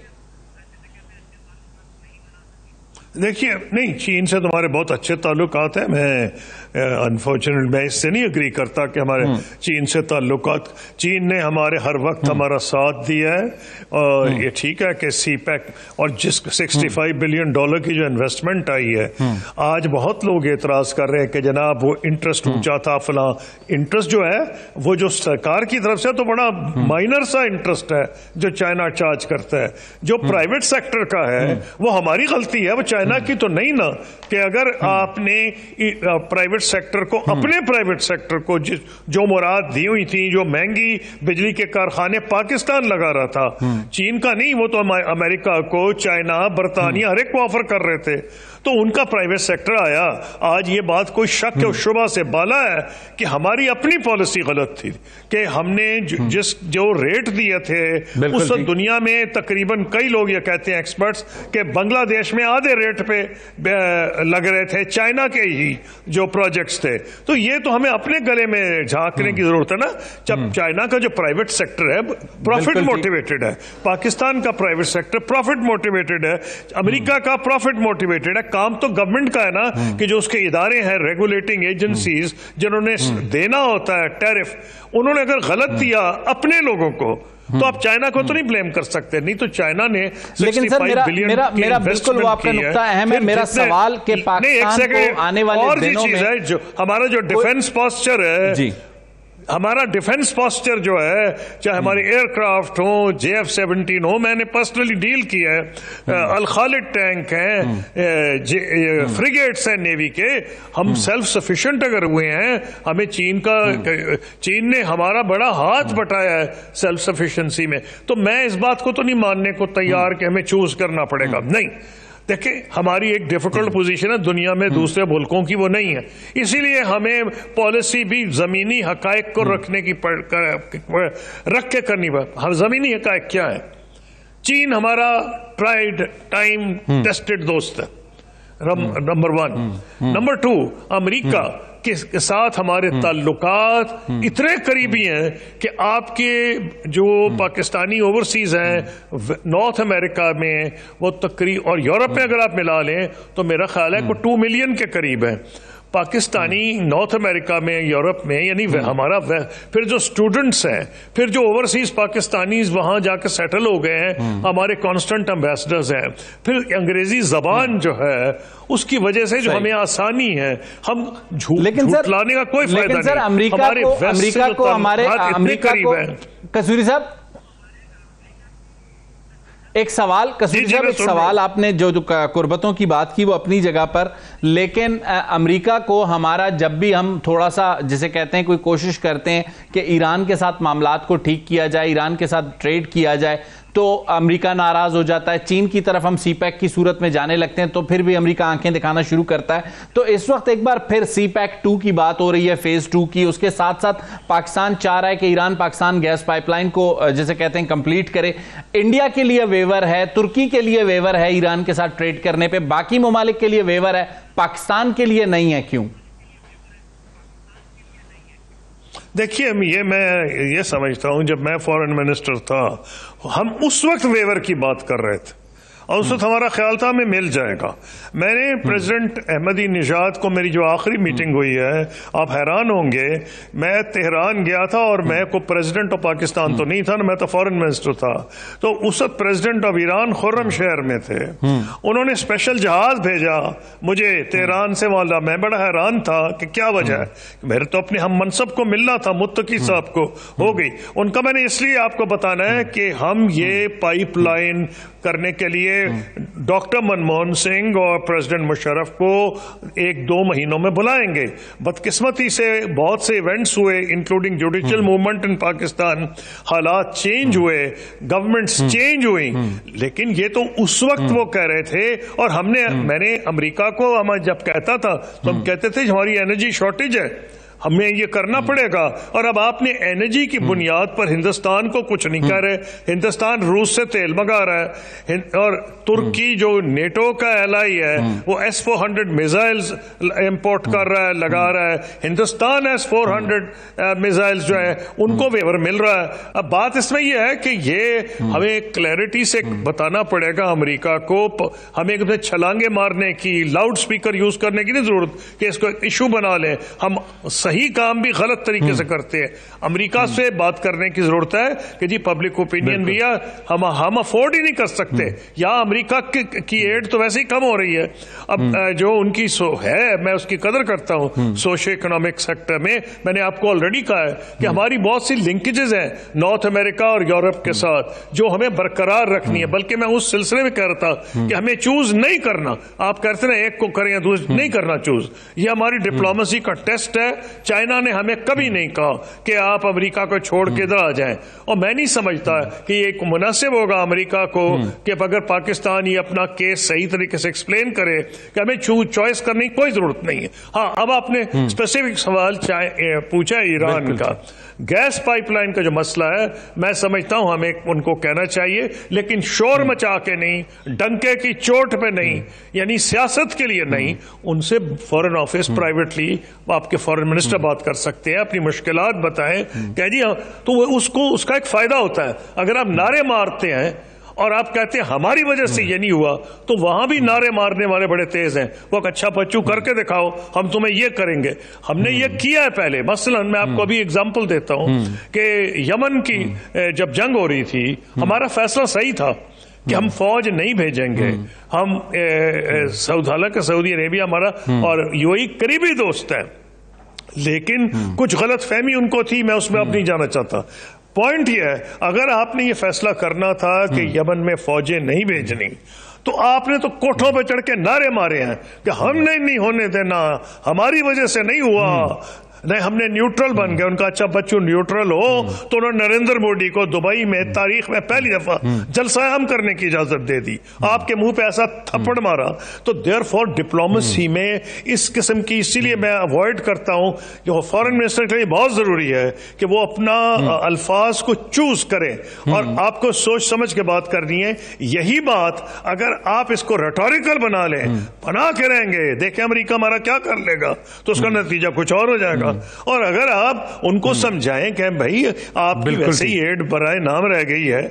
دیکھیے، نہیں، چین سے تمہارے بہت اچھے تعلقات ہیں. میں انفارچونیٹ میں اس سے نہیں اگری کرتا کہ ہمارے چین سے تعلقات. چین نے ہمارے ہر وقت ہمارا ساتھ دیا ہے، اور یہ ٹھیک ہے کہ سی پیک اور جس $65 بلین کی جو انویسٹمنٹ آئی ہے، آج بہت لوگ اعتراض کر رہے ہیں کہ جناب وہ انٹرسٹ اونچا تھا فلاں. انٹرسٹ جو ہے وہ جو سرکار کی طرف سے تو بڑا مائنر سا انٹرسٹ ہے جو چائنا چارج کرتا ہے. جو پرائیویٹ سیکٹر کا ہے وہ ہماری غلطی ہے، وہ چائنا کی تو نہیں نا. کہ اگر آپ نے پرائیویٹ سیکٹر کو، اپنے پرائیویٹ سیکٹر کو جو مراد دی ہوئی تھی، جو مہنگی بجلی کے کارخانے پاکستان لگا رہا تھا، چین کا نہیں، وہ تو امریکہ کو، چائنا، برطانیہ، ہر ایک کو آفر کر رہے تھے. تو ان کا پرائیویٹ سیکٹر آیا. آج یہ بات کوئی شک و شبہ سے بالا ہے کہ ہماری اپنی پالیسی غلط تھی کہ ہم نے جو ریٹ دیے تھے اس وقت دنیا میں تقریباً کئی لوگ یہ کہتے ہیں ایکسپرٹس کہ بنگلہ دیش میں آدھے ریٹ پہ لگ رہے تھے چائنا کے ہی جو پروجیکٹس تھے. تو یہ تو ہمیں اپنے گلے میں جھانکنے کی ضرورت ہے نا. جب چائنا کا جو پرائیویٹ سیکٹر ہے پروفٹ موٹیویٹڈ ہے, پاکستان کا پرائیویٹ سیکٹر پروفٹ موٹیویٹڈ ہے, امریکہ کا پروفٹ موٹیویٹڈ ہے. کام تو گورنمنٹ کا ہے نا کہ جو اس کے ادارے ہیں ریگولیٹنگ ایجنسیز جنہوں نے دینا ہوتا ہے ٹیرف, انہوں نے اگر غلط دیا اپنے لوگوں کو تو آپ چائنا کو تو نہیں بلیم کر سکتے. نہیں تو چائنا نے 65 بلین میرا بالکل وہ آپ کا نقطہ اہم ہے. میرا سوال کہ پاکستان کو آنے والے دنوں میں اور جو ہمارا جو ڈیفنس پاسچر ہے, ہمارا ڈیفنس پاسچر جو ہے, چاہے ہمارے ایئر کرافٹ ہوں, JF-17 ہو, میں نے پرسنلی ڈیل کیا ہے, الخالد ٹینک ہیں, فریگیٹس ہیں نیوی کے, ہم سیلف سفیشینٹ اگر ہوئے ہیں, ہمیں چین نے ہمارا بڑا ہاتھ بٹایا ہے سیلف سفیشینسی میں. تو میں اس بات کو تو نہیں ماننے کو تیار کہ ہمیں چوز کرنا پڑے گا. نہیں, دیکھیں ہماری ایک ڈیفیکلٹ پوزیشن ہے دنیا میں دوسرے ملکوں کی وہ نہیں ہے, اسی لیے ہمیں پالیسی بھی زمینی حقائق کو رکھ کے کرنی پڑے. زمینی حقائق کیا ہے؟ چین ہمارا ٹرائیڈ ٹائم ٹیسٹڈ دوست ہے, نمبر 1. نمبر 2, امریکہ کے ساتھ ہمارے تعلقات اتنے قریبی ہیں کہ آپ کے جو پاکستانی اوورسیز ہیں نارتھ امریکہ میں وہ تقریباً, اور یورپ میں اگر آپ ملا لیں تو میرا خیال ہے کہ 2 ملین کے قریب ہیں پاکستانی نارتھ امریکہ میں, یورپ میں. یعنی ہمارا پھر جو اسٹوڈنٹس ہیں, پھر جو اوورسیز پاکستانیز وہاں جا کے سیٹل ہو گئے ہیں, ہمارے کانسٹنٹ امبیسڈرز ہیں. پھر انگریزی زبان جو ہے اس کی وجہ سے جو ہمیں آسانی ہے, ہم جھوٹ لانے کا کوئی فائدہ نہیں. سر امریکہ کو ہمارے قصوری صاحب ایک سوال, قصوری صاحب ایک سوال, آپ نے جو قربتوں کی بات کی وہ اپنی جگہ پر, لیکن امریکہ کو ہمارا جب بھی ہم تھوڑا سا جسے کہتے ہیں کوئی کوشش کرتے ہیں کہ ایران کے ساتھ معاملات کو ٹھیک کیا جائے, ایران کے ساتھ ٹریڈ کیا جائے, تو امریکہ ناراض ہو جاتا ہے. چین کی طرف ہم سی پیک کی صورت میں جانے لگتے ہیں تو پھر بھی امریکہ آنکھیں دکھانا شروع کرتا ہے. تو اس وقت ایک بار پھر سی پیک 2 کی بات ہو رہی ہے, فیز 2 کی. اس کے ساتھ ساتھ پاکستان چاہ رہا ہے کہ Iran Pakistan gas pipeline کو جسے کہتے ہیں کمپلیٹ کرے. انڈیا کے لیے ویور ہے, ترکی کے لیے ویور ہے ایران کے ساتھ ٹریڈ کرنے پہ, باقی ممالک کے لیے ویور ہے, پاکستان کے لیے نہیں ہے. کیوں؟ دیکھیے میں یہ سمجھتا ہوں جب میں فارن منسٹر تھا ہم اس وقت ویور کی بات کر رہے تھے اور اس وقت ہمارا خیال تھا ہمیں مل جائے گا. میں نے پریزیڈنٹ احمدی نژاد کو میری جو آخری میٹنگ ہوئی ہے, آپ حیران ہوں گے, میں تہران گیا تھا اور میں کو پریزیڈنٹ آف پاکستان تو نہیں تھا نا, میں تو فارن منسٹر تھا. تو اس وقت پریزیڈنٹ آف ایران خرم شہر میں تھے, انہوں نے اسپیشل جہاز بھیجا مجھے تہران سے. والا میں بڑا حیران تھا کہ کیا وجہ ہے, میرے تو اپنے ہم منصب کو ملنا تھا, متقی صاحب کو ہو گئی. ان کا میں نے اس لیے آپ کو بتانا ہے کہ ہم یہ پائپ لائن کرنے کے لیے ڈاکٹر منموہن سنگھ اور پریزیڈنٹ مشرف کو 1-2 مہینوں میں بلائیں گے. بدقسمتی سے بہت سے ایونٹس ہوئے انکلوڈنگ جوڈیشل موومنٹ ان پاکستان, حالات چینج ہوئے, گورنمنٹس چینج ہوئی, لیکن یہ تو اس وقت وہ کہہ رہے تھے. اور میں نے امریکہ کو جب کہتا تھا تو ہم کہتے تھے ہماری انرجی شارٹیج ہے, ہمیں یہ کرنا پڑے گا. اور اب آپ نے انرجی کی بنیاد پر ہندوستان کو کچھ نہیں کہہ رہے. ہندوستان روس سے تیل منگا رہا ہے, اور ترکی جو نیٹو کا ایلائی ہے وہ S-400 میزائلز امپورٹ کر رہا ہے, لگا رہا ہے. ہندوستان S-400 میزائلز جو ہے ان کو ویور مل رہا ہے. اب بات اس میں یہ ہے کہ یہ ہمیں کلیئرٹی سے بتانا پڑے گا امریکہ کو. ہمیں چھلانگے مارنے کی, لاؤڈ سپیکر یوز کرنے کی نہیں ضرورت کہ اس کو ایشو بنا لیں. ہم صحیح کام بھی غلط طریقے سے کرتے ہیں. امریکہ سے بات کرنے کی ضرورت ہے کہ جی پبلک اوپینین بھی ہے, ہم افورڈ ہی نہیں کر سکتے. یا امریکہ کی ایڈ تو ویسے ہی کم ہو رہی ہے. اب جو ان کی ہے میں اس کی قدر کرتا ہوں سوشل اکنامک سیکٹر میں. میں نے آپ کو آلریڈی کہا ہے کہ ہماری بہت سی لنکیجز ہیں نارتھ امریکہ اور یورپ کے ساتھ جو ہمیں برقرار رکھنی ہے. بلکہ میں اس سلسلے میں کہہ رہا تھا کہ ہمیں چوز نہیں کرنا. آپ کہتے ہیں ایک کو کریں یا دوسرے نہیں کرنا چوز. یہ ہماری ڈپلومیسی کا ٹیسٹ ہے چائنا نے ہمیں کبھی نہیں کہا کہ آپ امریکہ کو چھوڑ کے ادھر آ جائیں، اور میں نہیں سمجھتا کہ یہ ایک مناسب ہوگا امریکہ کو کہ اگر پاکستان یہ اپنا کیس صحیح طریقے سے ایکسپلین کرے کہ ہمیں چوائس کرنے کی کوئی ضرورت نہیں ہے۔ ہاں، اب آپ نے اسپیسیفک سوال پوچھا ایران کا، گیس پائپ لائن کا جو مسئلہ ہے، میں سمجھتا ہوں ہمیں ان کو کہنا چاہیے، لیکن شور مچا کے نہیں، ڈنکے کی چوٹ پہ نہیں، یعنی سیاست کے لیے نہیں۔ ان سے فورن آفس پرائیویٹلی آپ کے فورن منسٹر بات کر سکتے ہیں، اپنی مشکلات بتائیں کہ جی ہاں، تو اس کا ایک فائدہ ہوتا ہے۔ اگر آپ نعرے مارتے ہیں اور آپ کہتے ہیں ہماری وجہ سے یہ نہیں ہوا، تو وہاں بھی نعرے مارنے والے بڑے تیز ہیں، وہ اچھا بچو کر کے دکھاؤ، ہم تمہیں یہ کریں گے۔ ہم نے یہ کیا ہے پہلے، مثلا میں آپ کو ابھی اگزامپل دیتا ہوں کہ یمن کی جب جنگ ہو رہی تھی، ہمارا فیصلہ صحیح تھا کہ ہم فوج نہیں بھیجیں گے۔ ہم حالانکہ سعودی عربیہ ہمارا اور UAE قریبی دوست ہے، لیکن کچھ غلط فہمی ان کو تھی، میں اس میں اب نہیں جانا چاہتا۔ پوائنٹ یہ ہے، اگر آپ نے یہ فیصلہ کرنا تھا کہ یمن میں فوجیں نہیں بھیجنی، تو آپ نے تو کوٹھوں پہ چڑھ کے نعرے مارے ہیں کہ ہم نے نہیں ہونے دینا، ہماری وجہ سے نہیں ہوا، نہیں ہم نے نیوٹرل بن گئے۔ ان کا اچھا بچوں نیوٹرل ہو تو انہوں نے نریندر مودی کو دبئی میں تاریخ میں پہلی دفعہ جلسہ عام کرنے کی اجازت دے دی، آپ کے منہ پہ ایسا تھپڑ مارا۔ تو دیئر فور ڈپلومیسی میں اس قسم کی، اسی لیے میں اوائڈ کرتا ہوں کہ فورن منسٹر کے لیے بہت ضروری ہے کہ وہ اپنا الفاظ کو چوز کریں اور آپ کو سوچ سمجھ کے بات کرنی ہے۔ یہی بات اگر آپ اس کو ریٹوریکل بنا لیں، بنا کے رہیں گے دیکھیں امریکہ ہمارا کیا کر لے گا، تو اس کا نتیجہ کچھ اور ہو جائے گا۔ اور اگر آپ ان کو سمجھائیں کہ بھائی آپ کی ویسے ہی ایڈ برائے نام رہ گئی ہے،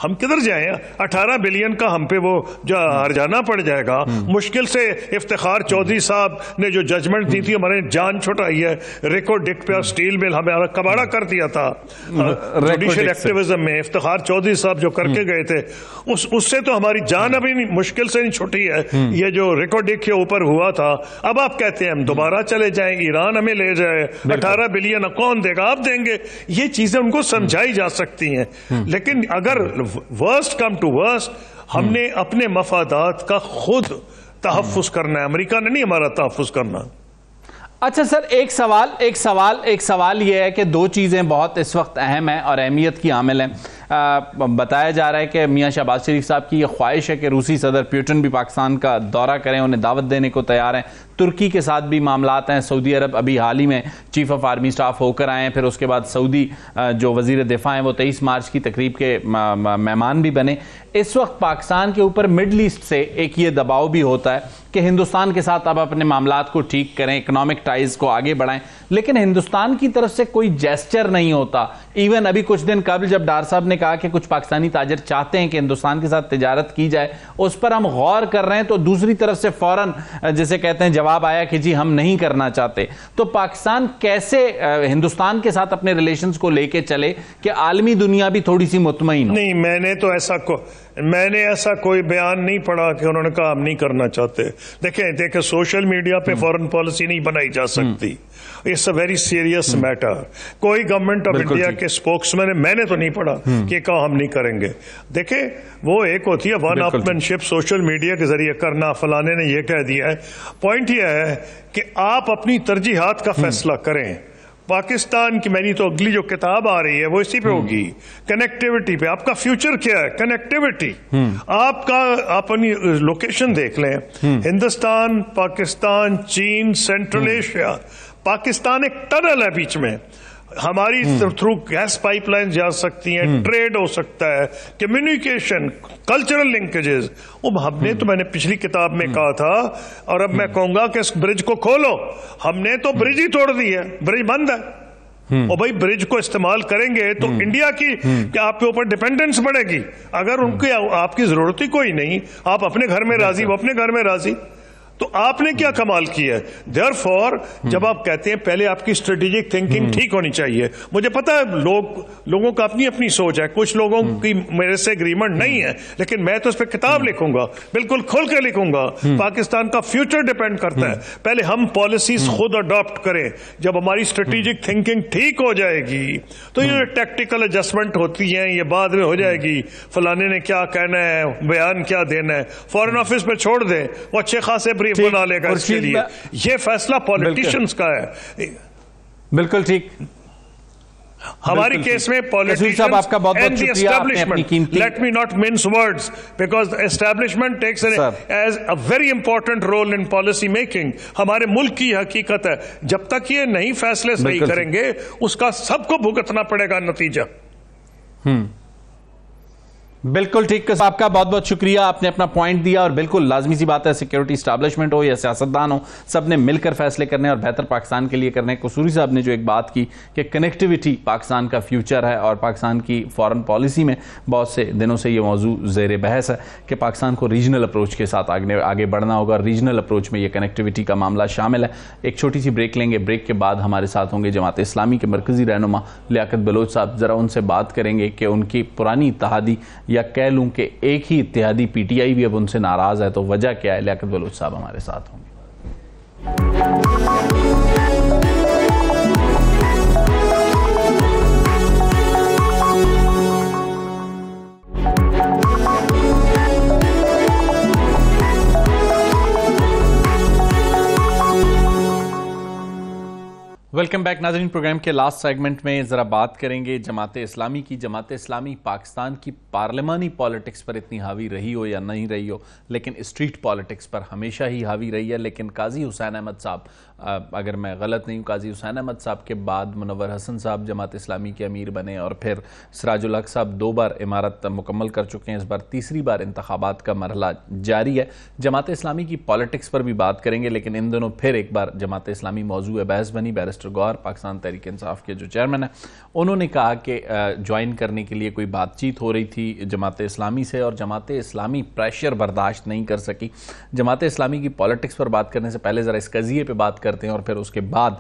ہم کدھر جائیں، 18 بلین کا ہم پہ وہ جو ہرجانا پڑ جائے گا۔ مشکل سے افتخار چودھری صاحب نے جو ججمنٹ دی تھی، ہمارے جان چھٹائی ہے، ریکو ڈک پہ اسٹیل مل ہمیں کباڑا کر دیا تھا جوڈیشل ایکٹیویزم میں، افتخار چودھری صاحب جو کر کے گئے تھے، اس سے تو ہماری جان ابھی مشکل سے نہیں چھٹی ہے۔ یہ جو ریکو ڈک کے اوپر ہوا تھا، اب آپ کہتے ہیں ہم دوبارہ چلے جائیں، ایران ہمیں لے جائے، 18 بلین کون دے گا، آپ دیں گے۔ یہ چیزیں ان کو سمجھائی جا سکتی ہیں، لیکن اگر ورسٹ کم ٹو ورسٹ، ہم نے اپنے مفادات کا خود تحفظ کرنا ہے، امریکہ نے نہیں ہمارا تحفظ کرنا۔ اچھا سر، ایک سوال یہ ہے کہ دو چیزیں بہت اس وقت اہم ہیں اور اہمیت کی حامل ہیں۔ بتایا جا رہا ہے کہ میاں شہباز شریف صاحب کی یہ خواہش ہے کہ روسی صدر پیوٹن بھی پاکستان کا دورہ کریں، انہیں دعوت دینے کو تیار ہیں۔ ترکی کے ساتھ بھی معاملات ہیں، سعودی عرب ابھی حال ہی میں چیف آف آرمی سٹاف ہو کر آئے ہیں، پھر اس کے بعد سعودی جو وزیر دفاع ہیں وہ 23 مارچ کی تقریب کے مہمان بھی بنے۔ اس وقت پاکستان کے اوپر مڈل ایسٹ سے ایک یہ دباؤ بھی ہوتا ہے کہ ہندوستان کے ساتھ اب اپنے معاملات کو ٹھیک کریں، اکنامک ٹائز کو آگے بڑھائیں، لیکن ہندوستان کی طرف سے کوئی جیسچر نہیں ہوتا۔ ایون ابھی کچھ دن قبل جب ڈار صاحب نے کہا کہ کچھ پاکستانی تاجر چاہتے ہیں کہ ہندوستان کے ساتھ تجارت کی جائے، اس پر ہم غور کر رہے ہیں، تو دوسری طرف سے فوراً جسے کہتے ہیں جواب آیا کہ جی ہم نہیں کرنا چاہتے۔ تو پاکستان کیسے ہندوستان کے ساتھ اپنے ریلیشنز کو لے کے چلے کہ عالمی دنیا بھی تھوڑی سی مطمئن ہو؟ نہیں، میں نے ایسا کوئی بیان نہیں پڑھا کہ انہوں نے کہا ہم نہیں کرنا چاہتے۔ دیکھیں سوشل میڈیا پہ فورن پالیسی نہیں بنائی جا سکتی، it's a very serious matter. کوئی گورنمنٹ آف انڈیا کے اسپوکس میں نے تو نہیں پڑھا کہ کہا ہم نہیں کریں گے۔ دیکھیں وہ ایک ہوتی ہے ون اپ مین شپ سوشل میڈیا کے ذریعے کرنا، فلانے نے یہ کہہ دیا ہے۔ پوائنٹ یہ ہے کہ آپ اپنی ترجیحات کا فیصلہ کریں۔ پاکستان کی میری تو اگلی جو کتاب آ رہی ہے وہ اسی پہ ہوگی، کنیکٹیوٹی پہ۔ آپ کا فیوچر کیا ہے؟ کنیکٹیوٹی۔ آپ کا اپنی لوکیشن دیکھ لیں، ہندوستان، پاکستان، چین، سینٹرل ایشیا۔ پاکستان ایک ٹنل ہے بیچ میں، ہماری تھرو گیس پائپ لائن جا سکتی ہیں، ٹریڈ ہو سکتا ہے، کمیونیکیشن، کلچرل لنکیجز۔ ہم نے تو میں نے پچھلی کتاب میں کہا تھا، اور اب میں کہوں گا کہ اس برج کو کھولو۔ ہم نے تو برج ہی توڑ دی ہے، برج بند ہے۔ اور بھائی برج کو استعمال کریں گے تو انڈیا کی کیا آپ کے اوپر ڈیپینڈنس بڑھے گی؟ اگر ان کی آپ کی ضرورت ہی کوئی نہیں، آپ اپنے گھر میں راضی، وہ اپنے گھر میں راضی، تو آپ نے کیا کمال کیا ہے؟ دیئر فور جب آپ کہتے ہیں پہلے آپ کی اسٹریٹجک تھنکنگ ٹھیک ہونی چاہیے۔ مجھے پتا ہے لوگوں کا اپنی سوچ ہے، کچھ لوگوں کی میرے سے اگریمنٹ نہیں ہے، لیکن میں تو اس پہ کتاب لکھوں گا، بالکل کھول کے لکھوں گا۔ پاکستان کا فیوچر ڈیپینڈ کرتا ہے، پہلے ہم پالیسیز خود اڈاپٹ کریں۔ جب ہماری اسٹریٹجک تھنکنگ ٹھیک ہو جائے گی تو یہ ٹیکٹیکل ایڈجسٹمنٹ ہوتی ہیں، یہ بعد میں ہو جائے گی۔ فلانے نے کیا کہنا ہے، بیان کیا دینا ہے، فورن آفس پہ چھوڑ دیں، وہ اچھے خاصے بنا لے گا اس کے لیے۔ یہ فیصلہ پولیٹیشنز کا ہے۔ بالکل ٹھیک. ہماری کیس میں صاحب آپ کا بہت بہت شکریہ, آپ نے اپنی قیمتی let me not mince words because establishment takes is a very important role in policy making. ہمارے ملک کی حقیقت ہے, جب تک یہ نہیں فیصلے صحیح کریں گے اس کا سب کو بھگتنا پڑے گا نتیجہ. بالکل ٹھیک. آپ کا بہت بہت شکریہ, آپ نے اپنا پوائنٹ دیا, اور بالکل لازمی سی بات ہے سیکیورٹی اسٹیبلشمنٹ ہو یا سیاستدان ہو, سب نے مل کر فیصلے کرنے اور بہتر پاکستان کے لیے کرنے. قصوری صاحب نے جو ایک بات کی کہ کنیکٹیویٹی پاکستان کا فیوچر ہے, اور پاکستان کی فارن پالیسی میں بہت سے دنوں سے یہ موضوع زیر بحث ہے کہ پاکستان کو ریجنل اپروچ کے ساتھ آگے بڑھنا ہوگا. ریجنل اپروچ میں یہ کنیکٹیویٹی کا معاملہ شامل ہے. ایک چھوٹی سی بریک لیں گے, بریک کے بعد ہمارے ساتھ ہوں گے جماعت اسلامی کے مرکزی رہنما لیاقت بلوچ صاحب. ذرا ان سے بات کریں گے کہ ان کی پرانی اتحادی, یا کہہ لوں کہ ایک ہی اتحادی پی ٹی آئی بھی اب ان سے ناراض ہے, تو وجہ کیا ہے. لیاقت بلوچ صاحب ہمارے ساتھ ہوں گے. ویلکم بیک ناظرین. پروگرام کے لاسٹ سیگمنٹ میں ذرا بات کریں گے جماعت اسلامی کی. جماعت اسلامی پاکستان کی پارلیمانی پالیٹکس پر اتنی حاوی رہی ہو یا نہیں رہی ہو, لیکن اسٹریٹ پالیٹکس پر ہمیشہ ہی حاوی رہی ہے. لیکن قاضی حسین احمد صاحب, اگر میں غلط نہیں ہوں, قاضی حسین احمد صاحب کے بعد منور حسن صاحب جماعت اسلامی کے امیر بنے, اور پھر سراج الحق صاحب 2 بار امارت مکمل کر چکے ہیں. اس بار تیسری بار انتخابات کا مرحلہ جاری ہے. جماعت اسلامی کی پالیٹکس پر بھی بات کریں گے, لیکن ان دنوں پھر ایک بار جماعت اسلامی موضوع بحث بنی. بیرسٹر گوہر, پاکستان تحریک انصاف کے جو چیئرمین ہیں, انہوں نے کہا کہ جوائن کرنے کے لیے کوئی بات چیت ہو رہی تھی جماعت اسلامی سے, اور جماعت اسلامی پریشر برداشت نہیں کر سکی. جماعت اسلامی کی پالیٹکس پر بات کرنے سے پہلے ذرا اس قضیے پہ بات کرتے ہیں, اور پھر اس کے بعد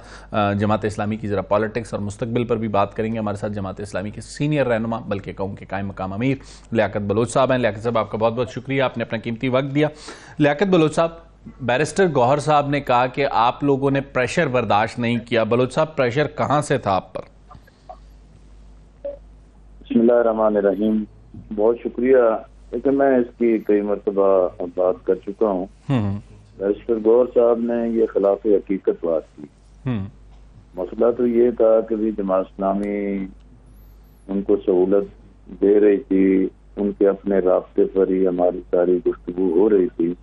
جماعت اسلامی کی ذرا پالیٹکس اور مستقبل پر بھی بات کریں گے. ہمارے ساتھ جماعت اسلامی کے سینئر رہنما, بلکہ کہوں کہ قائم مقام امیر لیاقت بلوچ صاحب ہیں. لیاقت صاحب, آپ کا بہت بہت شکریہ, آپ نے اپنا قیمتی وقت دیا. لیاقت بلوچ صاحب, بیرسٹر گوہر صاحب نے کہا کہ آپ لوگوں نے پریشر برداشت نہیں کیا. بلوچ صاحب, پریشر کہاں سے تھا آپ پر؟ بسم اللہ الرحمن الرحیم. بہت شکریہ, لیکن میں اس کی کئی مرتبہ بات کر چکا ہوں. بیرسٹر گوہر صاحب نے یہ خلاف حقیقت بات کی. مسئلہ تو یہ تھا کہ بھی جماعت اسلامی ان کو سہولت دے رہی تھی, ان کے اپنے رابطے پر ہی ہماری ساری گفتگو ہو رہی تھی.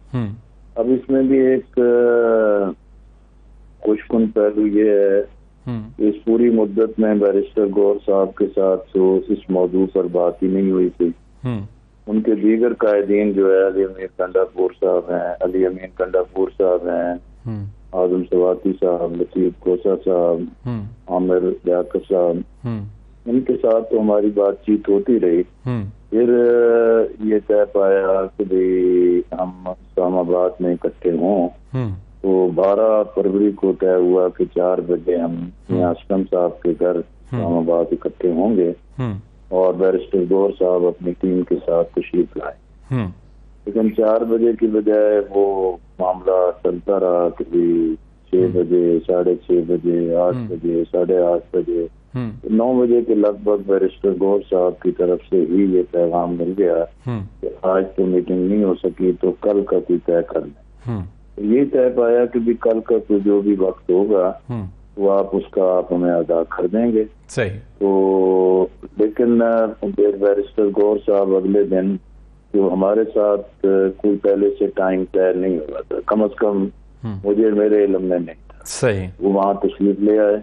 اب اس میں بھی ایک خوشکن پہلو یہ ہے کہ اس پوری مدت میں بیرسٹر گوہر صاحب کے ساتھ اس موضوع پر بات ہی نہیں ہوئی تھی. ان کے دیگر قائدین جو ہے علی امین کنڈاپور صاحب ہیں, علی امین کنڈاپور صاحب ہیں, اعظم سواتی صاحب, لطیف کوسا صاحب, عامر لیاقت صاحب, ان کے ساتھ تو ہماری بات چیت ہوتی رہی. پھر یہ طے پایا کہ ہم اسلام آباد میں اکٹھے ہوں, تو 12 فروری کو طے ہوا کہ 4 بجے ہم میاں اسلم صاحب کے گھر اسلام آباد اکٹھے ہوں گے, اور بیرسٹر گوہر صاحب اپنی ٹیم کے ساتھ تشریف لائیں. لیکن 4 بجے کی بجائے وہ معاملہ چلتا رہا کہ 6 بجے, 6:30 بجے, 8 بجے, 8:30 بجے, 9 بجے کے لگ بھگ بیرسٹر گوہر صاحب کی طرف سے ہی یہ پیغام مل گیا کہ آج تو میٹنگ نہیں ہو سکی, تو کل کا کوئی طے کر لیں. یہ طے پایا کہ بھی کل کا کوئی جو بھی وقت ہوگا وہ آپ اس کا آپ ہمیں ادا کر دیں گے. صحیح. تو لیکن بیرسٹر گوہر صاحب اگلے دن جو ہمارے ساتھ کوئی پہلے سے ٹائم طے نہیں ہوا تھا, کم از کم مجھے میرے علم میں نہیں تھا. صحیح. وہ وہاں تشریف لے آئے.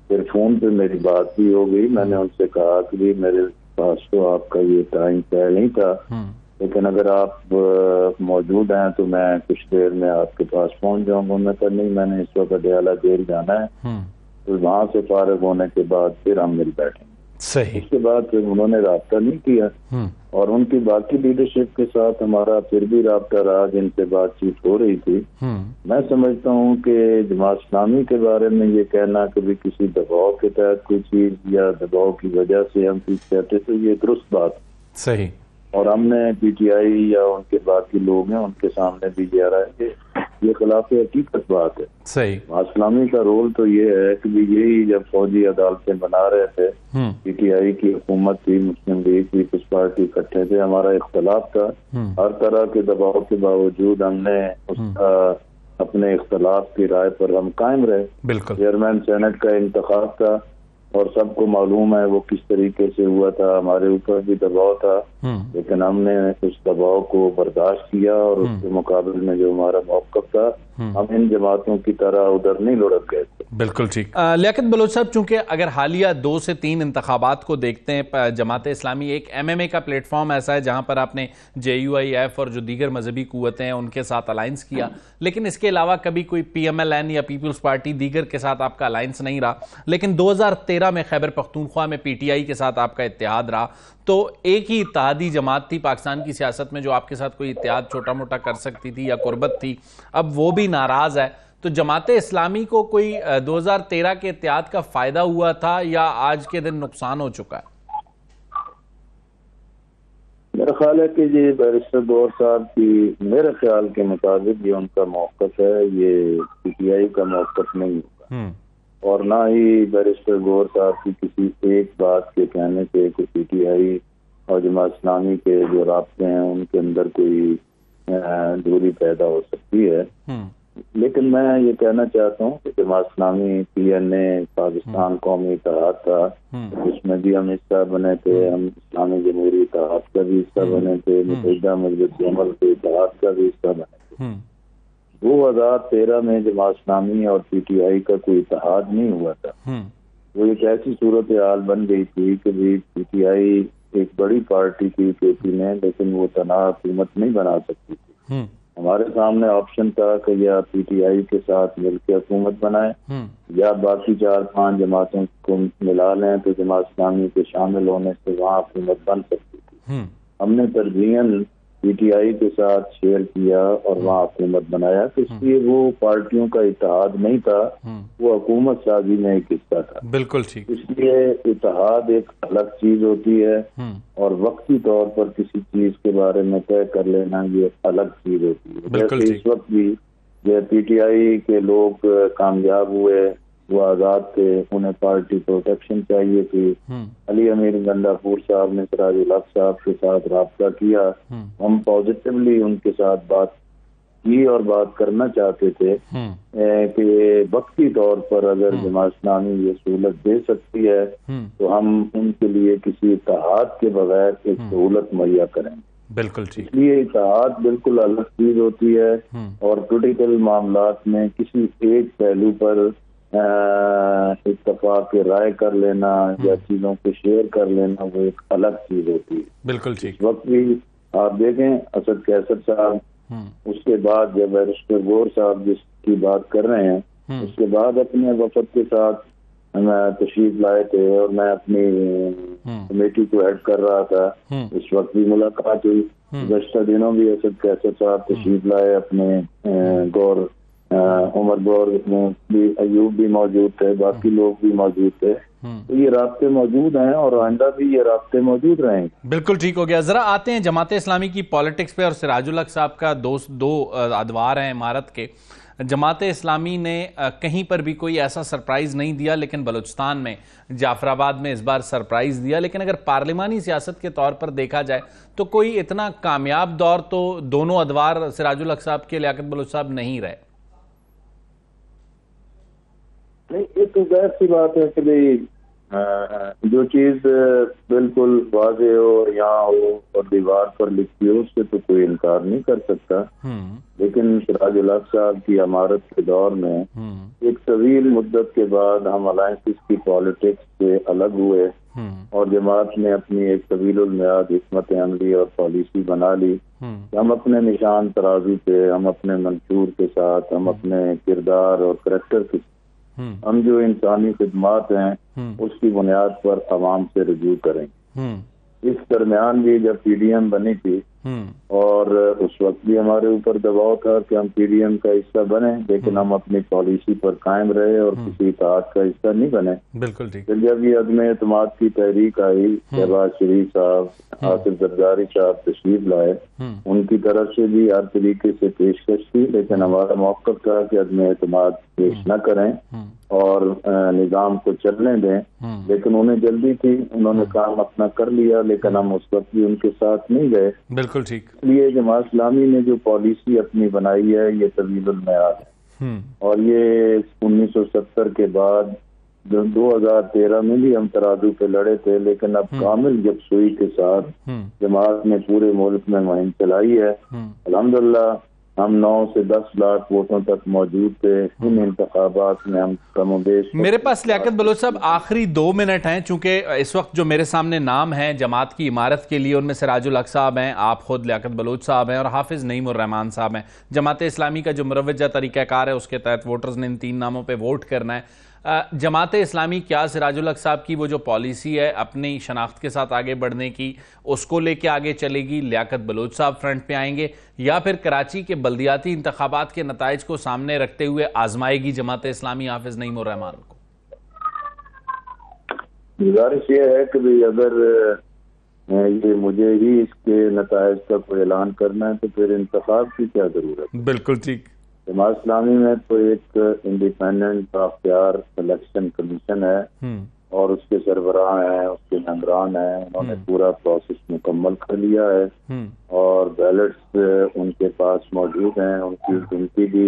پھر فون پہ میری بات بھی ہو گئی. میں نے ان سے کہا کہ میرے پاس تو آپ کا یہ ٹائم طے نہیں تھا, لیکن اگر آپ موجود ہیں تو میں کچھ دیر میں آپ کے پاس پہنچ جاؤں گا. میں کہا نہیں, میں نے اس وقت اڈیالہ جیل جانا ہے, تو وہاں سے فارغ ہونے کے بعد پھر ہم مل بیٹھیں گے. صحیح. اس کے بعد پھر انہوں نے رابطہ نہیں کیا, اور ان کی باقی لیڈرشپ کے ساتھ ہمارا پھر بھی رابطہ رہا, جن سے بات چیت ہو رہی تھی. میں سمجھتا ہوں کہ جماعت اسلامی کے بارے میں یہ کہنا کہ بھی کسی دباؤ کے تحت کوئی چیز یا دباؤ کی وجہ سے ہم چیز کہتے تو یہ درست بات. صحیح. اور ہم نے پی ٹی آئی یا ان کے باقی لوگ ہیں ان کے سامنے بھی یہ رہا ہے کہ یہ خلاف حقیقت بات ہے. صحیح. اسلامی کا رول تو یہ ہے کہ یہی جب فوجی عدالتیں بنا رہے تھے, پی ٹی آئی کی حکومت تھی, مسلم لیگ پیپلز پارٹی اکٹھے تھے, ہمارا اختلاف تھا, ہر طرح کے دباؤ کے باوجود ہم نے اس کا اپنے اختلاف کی رائے پر ہم قائم رہے. بالکل. چیئرمین سینٹ کا انتخاب تھا اور سب کو معلوم ہے وہ کس طریقے سے ہوا تھا. ہمارے اوپر بھی دباؤ تھا لیکن ہم نے اس دباؤ کو برداشت کیا اور اس کے مقابل میں جو ہمارا موقف تھا ہم ان جماعتوں کی طرح ادھر نہیں لڑک گئے تھے. بالکل ٹھیک. لیاقت بلوچ صاحب، چونکہ اگر حالیہ 2 سے 3 انتخابات کو دیکھتے ہیں، جماعت اسلامی ایک MMA کا پلیٹ فارم ایسا ہے جہاں پر آپ نے JUIF اور جو دیگر مذہبی قوتیں ہیں ان کے ساتھ الائنس کیا، لیکن اس کے علاوہ کبھی کوئی PMLN یا پیپلز پارٹی دیگر کے ساتھ آپ کا الائنس نہیں رہا. لیکن 2013 میں خیبر پختونخوا میں PTI کے ساتھ آپ کا اتحاد رہا. تو ایک ہی اتحادی جماعت تھی پاکستان کی سیاست میں جو آپ کے ساتھ کوئی اتحاد چھوٹا موٹا کر سکتی تھی یا قربت تھی، اب وہ بھی ناراض ہے. تو جماعت اسلامی کو کوئی 2013 کے اتحاد کا فائدہ ہوا تھا یا آج کے دن نقصان ہو چکا ہے؟ میرا خیال ہے کہ یہ بیرسٹر گور صاحب کی میرے خیال کے مطابق یہ ان کا موقف ہے، یہ PTI کا موقف نہیں ہوگا اور نہ ہی بیرسٹر گور صاحب کی کسی ایک بات کے کہنے سے کوئی PTI اور جماعت اسلامی کے جو رابطے ہیں ان کے اندر کوئی دوری پیدا ہو سکتی ہے. لیکن میں یہ کہنا چاہتا ہوں کہ جماعت اسلامی PNA پاکستان قومی اتحاد تھا، اس میں بھی ہم حصہ بنے تھے، ہم اسلامی جمہوری اتحاد کا بھی حصہ بنے تھے، متحدہ مجلس عمل کے اتحاد کا بھی حصہ بنے تھے. 2013 میں جماعت اسلامی اور PTI کا کوئی اتحاد نہیں ہوا تھا. وہ ایک ایسی صورتحال بن گئی تھی کہ PTI ایک بڑی پارٹی تھی KP میں، لیکن وہ تنہا حکومت نہیں بنا سکتی تھی. ہمارے سامنے آپشن تھا کہ یا PTI کے ساتھ مل کے حکومت بنائیں یا باقی 4-5 جماعتوں کو ملا لیں تو جماعت اسلامی کے شامل ہونے سے وہاں حکومت بن سکتی تھی. ہم نے ترجیحاً PTI کے ساتھ شیئر کیا اور وہاں حکومت بنایا. تو اس لیے وہ پارٹیوں کا اتحاد نہیں تھا، وہ حکومت سازی میں ایک حصہ تھا. بالکل ٹھیک. اس لیے اتحاد ایک الگ چیز ہوتی ہے اور وقتی طور پر کسی چیز کے بارے میں طے کر لینا یہ الگ چیز ہوتی ہے. جیسے اس وقت بھی جو PTI کے لوگ کامیاب ہوئے، وہ آزاد تھے، انہیں پارٹی پروٹیکشن چاہیے تھی. علی امیر گنڈا پور صاحب نے سراج الحق صاحب کے ساتھ رابطہ کیا، ہم پازیٹیولی ان کے ساتھ بات کی اور بات کرنا چاہتے تھے کہ وقتی طور پر اگر جماعت اسلامی یہ سہولت دے سکتی ہے تو ہم ان کے لیے کسی اتحاد کے بغیر ایک سہولت مہیا کریں. بالکل ٹھیک. اس لیے اتحاد بالکل الگ چیز ہوتی ہے اور پولیٹیکل معاملات میں کسی ایک پہلو پر اتفاق رائے کر لینا یا چیزوں کو شیئر کر لینا وہ ایک الگ چیز ہوتی ہے. بالکل ٹھیک. اس وقت بھی آپ دیکھیں اسد کیسر صاحب، اس کے بعد جب بیرسٹر گور صاحب جس کی بات کر رہے ہیں اس کے بعد اپنے وفد کے ساتھ تشریف لائے تھے اور میں اپنی کمیٹی کو ہیڈ کر رہا تھا. اس وقت بھی ملاقات ہوئی. گزشتہ دنوں بھی اسد کیسر صاحب تشریف لائے، اپنے گور عمر گور بھی، ایوب بھی موجود تھے، باقی لوگ بھی موجود تھے. تو یہ رابطے موجود ہیں اور آئندہ بھی یہ رابطے موجود رہیں گے. بالکل ٹھیک ہو گیا. ذرا آتے ہیں جماعت اسلامی کی پالیٹکس پہ اور سراج الحق صاحب کا دو ادوار ہیں امارت کے. جماعت اسلامی نے کہیں پر بھی کوئی ایسا سرپرائز نہیں دیا، لیکن بلوچستان میں جعفر آباد میں اس بار سرپرائز دیا. لیکن اگر پارلیمانی سیاست کے طور پر دیکھا جائے تو کوئی اتنا کامیاب دور تو دونوں ادوار سراج الحق صاحب کے لیاقت بلوچ صاحب نہیں رہے. نہیں، یہ تو ظاہر سی بات ہے کہ جو چیز بالکل واضح ہو اور یہاں ہو اور دیوار پر لکھی ہو اس سے تو کوئی انکار نہیں کر سکتا. لیکن سراج الحق صاحب کی امارت کے دور میں ایک طویل مدت کے بعد ہم الائنسز کی پالیٹکس سے الگ ہوئے اور جماعت نے اپنی ایک طویل المیعاد حکمت عملی اور پالیسی بنا لی. ہم اپنے نشان ترازو پہ، ہم اپنے منشور کے ساتھ، ہم اپنے کردار اور کریکٹر کے ہم جو انسانی خدمات ہیں اس کی بنیاد پر عوام سے رجوع کریں. اس درمیان بھی جب PDM بنی تھی اور اس وقت بھی ہمارے اوپر دباؤ تھا کہ ہم PDM کا حصہ بنے، لیکن ہم اپنی پالیسی پر قائم رہے اور کسی اتحاد کا حصہ نہیں بنے. بالکل ٹھیک. جب یہ عدم اعتماد کی تحریک آئی، شہباز شریف صاحب، آصف زرداری صاحب تشریف لائے، ان کی طرف سے بھی ہر طریقے سے پیشکش تھی، لیکن ہمارا موقف تھا کہ عدم اعتماد پیش نہ کریں اور نظام کو چلنے دیں، لیکن انہیں جلدی تھی، انہوں نے کام اپنا کر لیا، لیکن ہم اس وقت بھی ان کے ساتھ نہیں گئے۔ بالکل ٹھیک۔ اس لیے جماعت اسلامی نے جو پالیسی اپنی بنائی ہے یہ طویل المیعاد ہے، اور یہ 1970 کے بعد 2013 میں بھی ہم ترازو پہ لڑے تھے، لیکن اب کامل یکسوئی کے ساتھ جماعت نے پورے ملک میں مہم چلائی ہے۔ الحمدللہ ہم 9 سے 10 لاکھ ووٹوں تک موجود تھے ان انتخابات میں، ہم کم و بیش۔ میرے پاس لیاقت بلوچ صاحب آخری 2 منٹ ہیں، چونکہ اس وقت جو میرے سامنے نام ہیں جماعت کی عمارت کے لیے، ان میں سراج الحق صاحب ہیں، آپ خود لیاقت بلوچ صاحب ہیں، اور حافظ نعیم الرحمان صاحب ہیں۔ جماعت اسلامی کا جو مروجہ طریقہ کار ہے اس کے تحت ووٹرز نے ان 3 ناموں پہ ووٹ کرنا ہے۔ جماعت اسلامی کیا سراج الحق صاحب کی وہ جو پالیسی ہے اپنی شناخت کے ساتھ آگے بڑھنے کی، اس کو لے کے آگے چلے گی؟ لیاقت بلوچ صاحب فرنٹ پہ آئیں گے، یا پھر کراچی کے بلدیاتی انتخابات کے نتائج کو سامنے رکھتے ہوئے آزمائے گی جماعت اسلامی حافظ نعیم الرحمان کو؟ گزارش یہ ہے کہ اگر یہ مجھے ہی اس کے نتائج کا کوئی اعلان کرنا ہے تو پھر انتخاب کی کیا ضرورت؟ بالکل ٹھیک۔ جماعت اسلامی میں تو ایک انڈیپینڈنٹ بااختیار الیکشن کمیشن ہے، اور اس کے سربراہ ہیں، اس کے ممبران ہیں، انہوں نے پورا پروسیس مکمل کر لیا ہے، اور بیلٹس ان کے پاس موجود ہیں، ان کی گنتی بھی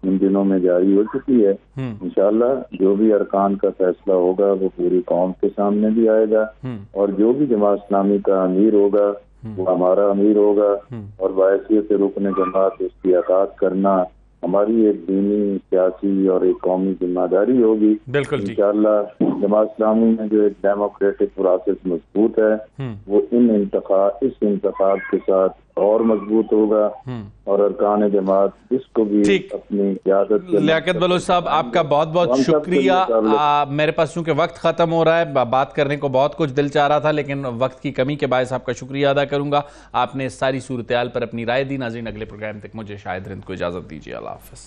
ان دنوں میں جاری ہو چکی ہے۔ انشاءاللہ جو بھی ارکان کا فیصلہ ہوگا وہ پوری قوم کے سامنے بھی آئے گا، اور جو بھی جماعت اسلامی کا امیر ہوگا وہ ہمارا امیر ہوگا، اور باحیثیت رکن جماعت اس کی اطاعت کرنا ہماری ایک دینی، سیاسی اور ایک قومی ذمہ داری ہوگی۔ بالکل انشاءاللہ جماعت اسلامی میں جو ایک ڈیموکریٹک پروسیس مضبوط ہے وہ اس انتخاب کے ساتھ اور مضبوط ہوگا، اور ارکان جماعت اس کو بھی اپنی قیادت۔ لیاقت بلوچ صاحب آپ کا بہت بہت شکریہ۔ میرے پاس چونکہ وقت ختم ہو رہا ہے، بات کرنے کو بہت کچھ دل چاہ رہا تھا، لیکن وقت کی کمی کے باعث آپ کا شکریہ ادا کروں گا۔ آپ نے اس ساری صورتحال پر اپنی رائے دی۔ ناظرین اگلے پروگرام تک مجھے شاہد رند کو اجازت دیجیے۔ اللہ حافظ۔